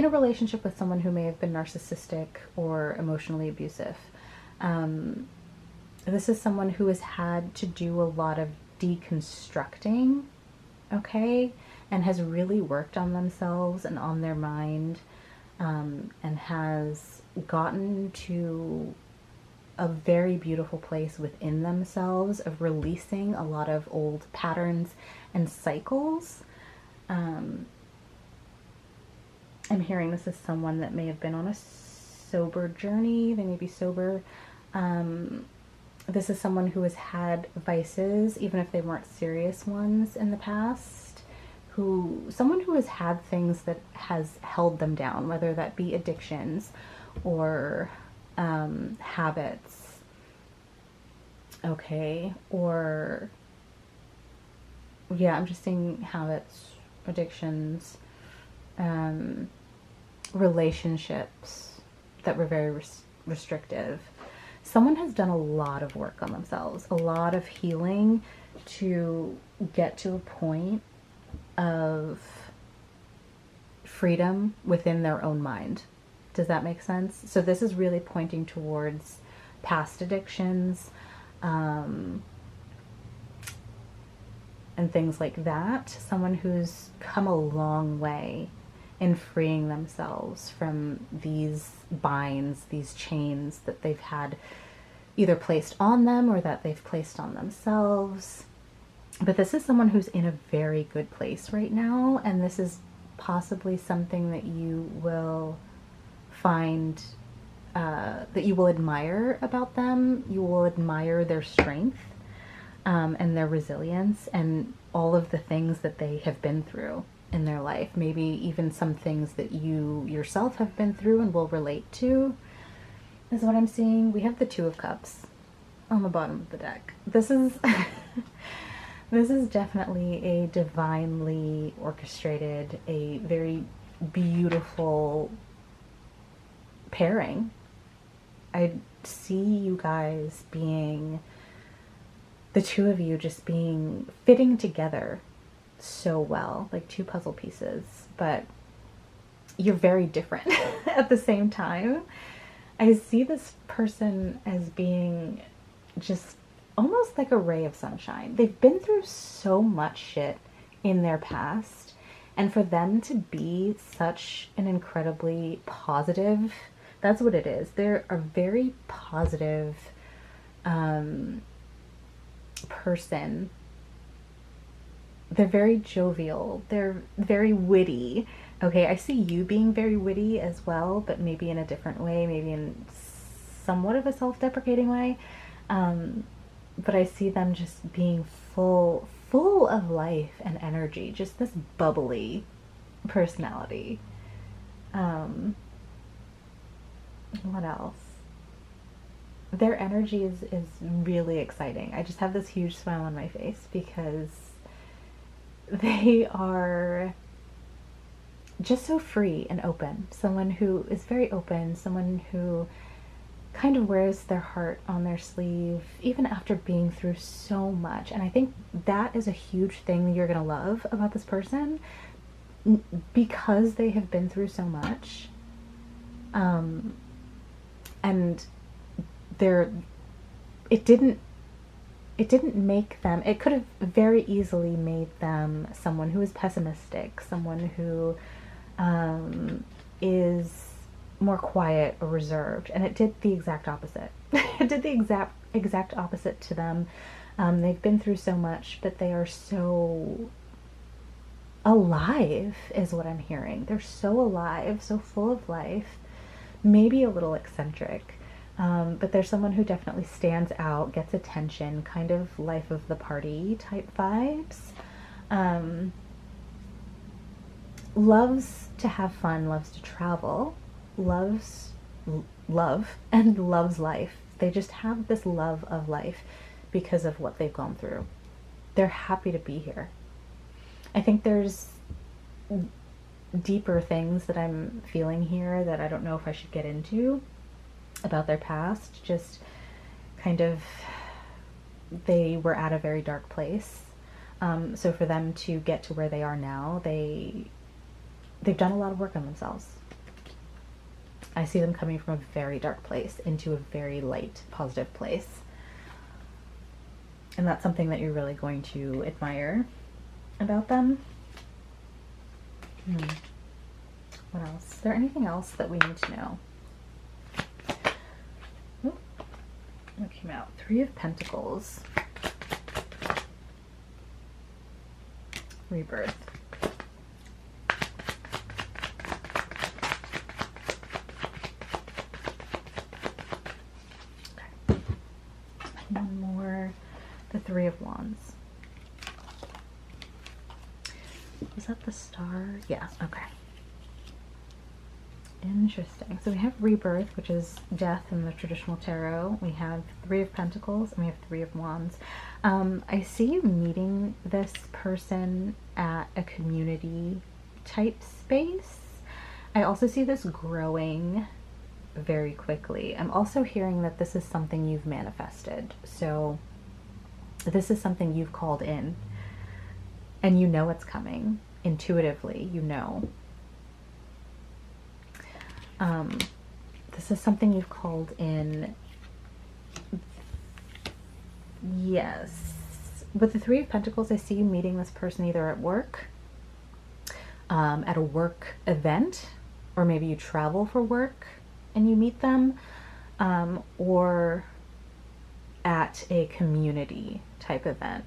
a relationship with someone who may have been narcissistic or emotionally abusive. This is someone who has had to do a lot of deconstructing, okay, and has really worked on themselves and on their mind, and has gotten to a very beautiful place within themselves of releasing a lot of old patterns and cycles. I'm hearing this is someone that may have been on a sober journey. They may be sober. This is someone who has had vices, even if they weren't serious ones in the past. Someone who has had things that has held them down, whether that be addictions or habits, okay, or, yeah, I'm just seeing habits, addictions, relationships that were very restrictive. Someone has done a lot of work on themselves, a lot of healing to get to a point of freedom within their own mind. Does that make sense? So this is really pointing towards past addictions, and things like that. Someone who's come a long way in freeing themselves from these binds, these chains that they've had either placed on them or that they've placed on themselves. But this is someone who's in a very good place right now, and this is possibly something that you will find, that you will admire about them. You will admire their strength, and their resilience, and all of the things that they have been through in their life. Maybe even some things that you yourself have been through and will relate to, is what I'm seeing. We have the Two of Cups on the bottom of the deck. This is this is definitely a divinely orchestrated, a very beautiful pairing. I see you guys being, the two of you just being, fitting together so well, like two puzzle pieces, but you're very different at the same time. I see this person as being just almost like a ray of sunshine. They've been through so much shit in their past, and for them to be such an incredibly positive, that's what it is. They're a very positive person. They're very jovial. They're very witty. Okay, I see you being very witty as well, but maybe in a different way, maybe in somewhat of a self-deprecating way. But I see them just being full of life and energy, just this bubbly personality. What else? Their energy is really exciting. I just have this huge smile on my face because they are just so free and open. Someone who is very open, someone who kind of wears their heart on their sleeve, even after being through so much. And I think that is a huge thing that you're going to love about this person, because they have been through so much. And it didn't make them, it could have very easily made them someone who is pessimistic, someone who is more quiet or reserved, and it did the exact opposite. It did the exact opposite to them. They've been through so much, but they are so alive, is what I'm hearing. They're so alive, so full of life, maybe a little eccentric. But there's someone who definitely stands out, gets attention, kind of life of the party type vibes. Loves to have fun, loves to travel, loves love, and loves life. They just have this love of life because of what they've gone through. They're happy to be here. I think there's deeper things that I'm feeling here that I don't know if I should get into about their past. Just kind of, they were at a very dark place. So for them to get to where they are now, they've done a lot of work on themselves. I see them coming from a very dark place into a very light, positive place. And that's something that you're really going to admire about them. What else? Is there anything else that we need to know? Oh, what came out? Three of Pentacles. Rebirth. Okay. One more. The Three of Wands. Was that the star? Yeah, okay. Interesting. So we have Rebirth, which is death in the traditional tarot. We have Three of Pentacles, and we have Three of Wands. I see you meeting this person at a community type space. I also see this growing very quickly. I'm also hearing that this is something you've manifested. So this is something you've called in, and you know it's coming. Intuitively, you know. This is something you've called in. Yes. With the Three of Pentacles, I see you meeting this person either at work, at a work event, or maybe you travel for work and you meet them, or at a community type event.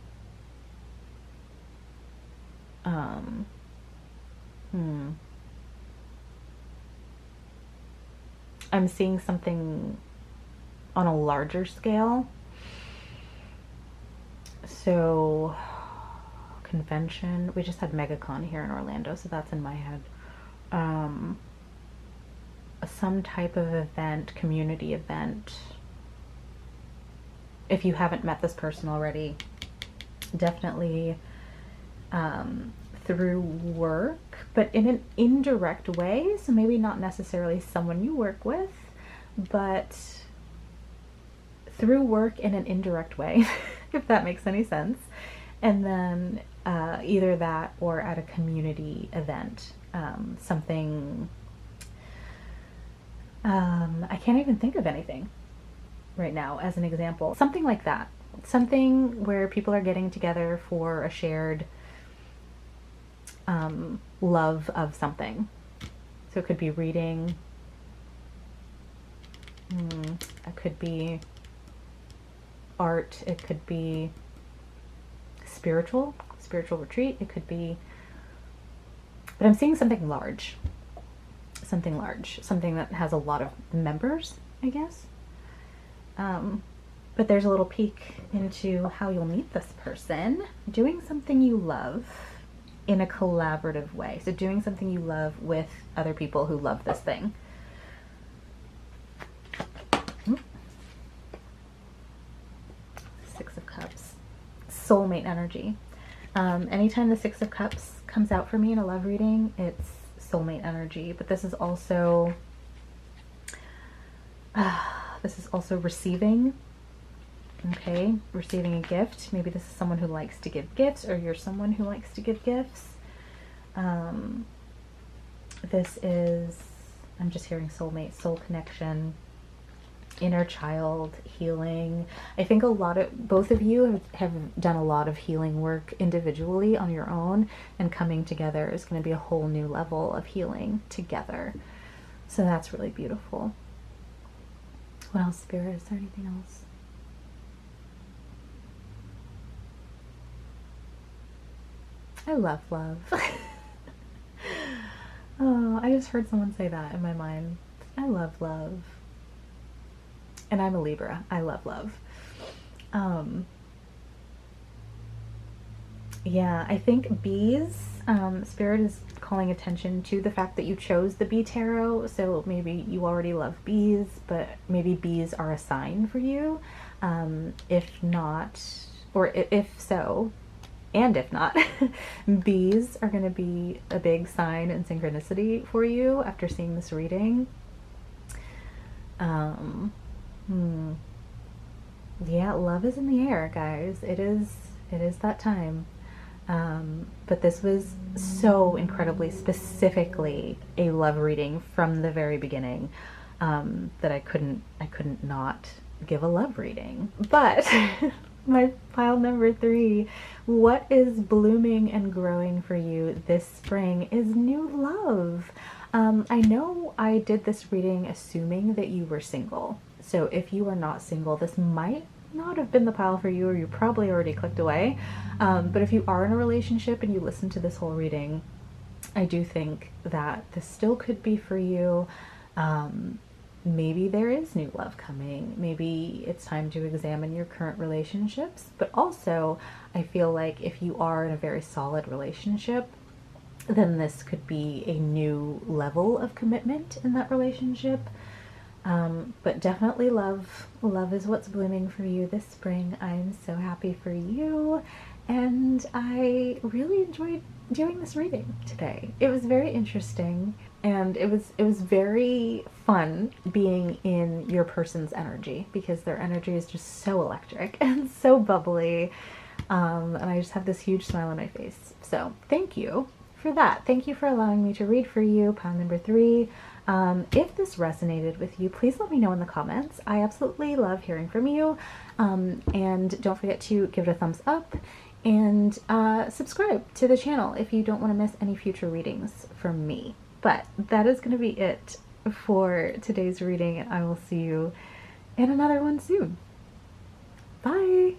I'm seeing something on a larger scale. So, convention. We just had MegaCon here in Orlando, so that's in my head. Some type of event, community event. If you haven't met this person already, definitely through work, but in an indirect way. So maybe not necessarily someone you work with, but through work in an indirect way, if that makes any sense. And then either that or at a community event, something, I can't even think of anything right now as an example. Something like that. Something where people are getting together for a shared love of something. So it could be reading. It could be art. It could be spiritual retreat. It could be, but I'm seeing something large. Something that has a lot of members, I guess. But there's a little peek into how you'll meet this person. Doing something you love in a collaborative way. So doing something you love with other people who love this thing. Six of Cups. Soulmate energy. Anytime the Six of Cups comes out for me in a love reading, it's soulmate energy. But this is also receiving. Okay, receiving a gift. Maybe this is someone who likes to give gifts, or you're someone who likes to give gifts. This is, I'm just hearing soulmate, soul connection, inner child, healing. I think both of you have done a lot of healing work individually on your own, and coming together is going to be a whole new level of healing together. So that's really beautiful. What else, Spirit? Is there anything else? I love love. Oh, I just heard someone say that in my mind. I love love. And I'm a Libra. I love love. Yeah, I think bees, Spirit is calling attention to the fact that you chose the bee tarot. So maybe you already love bees, but maybe bees are a sign for you. If not, or if so, and if not, bees are going to be a big sign and synchronicity for you after seeing this reading. Yeah, love is in the air, guys. It is that time. But this was so incredibly specifically a love reading from the very beginning, that I couldn't not give a love reading. But my pile number 3, what is blooming and growing for you this spring is new love. I know I did this reading assuming that you were single. So if you are not single, this might not have been the pile for you, or you probably already clicked away. But if you are in a relationship and you listen to this whole reading, I do think that this still could be for you. Maybe there is new love coming. Maybe it's time to examine your current relationships. But also, I feel like if you are in a very solid relationship, then this could be a new level of commitment in that relationship. But definitely love. Love is what's blooming for you this spring. I'm so happy for you. And I really enjoyed doing this reading today. It was very interesting, and it was very fun being in your person's energy, because their energy is just so electric and so bubbly. And I just have this huge smile on my face. So thank you for that. Thank you for allowing me to read for you, pile number 3. If this resonated with you, please let me know in the comments. I absolutely love hearing from you. And don't forget to give it a thumbs up. And subscribe to the channel if you don't want to miss any future readings from me. But that is going to be it for today's reading, and I will see you in another one soon. Bye!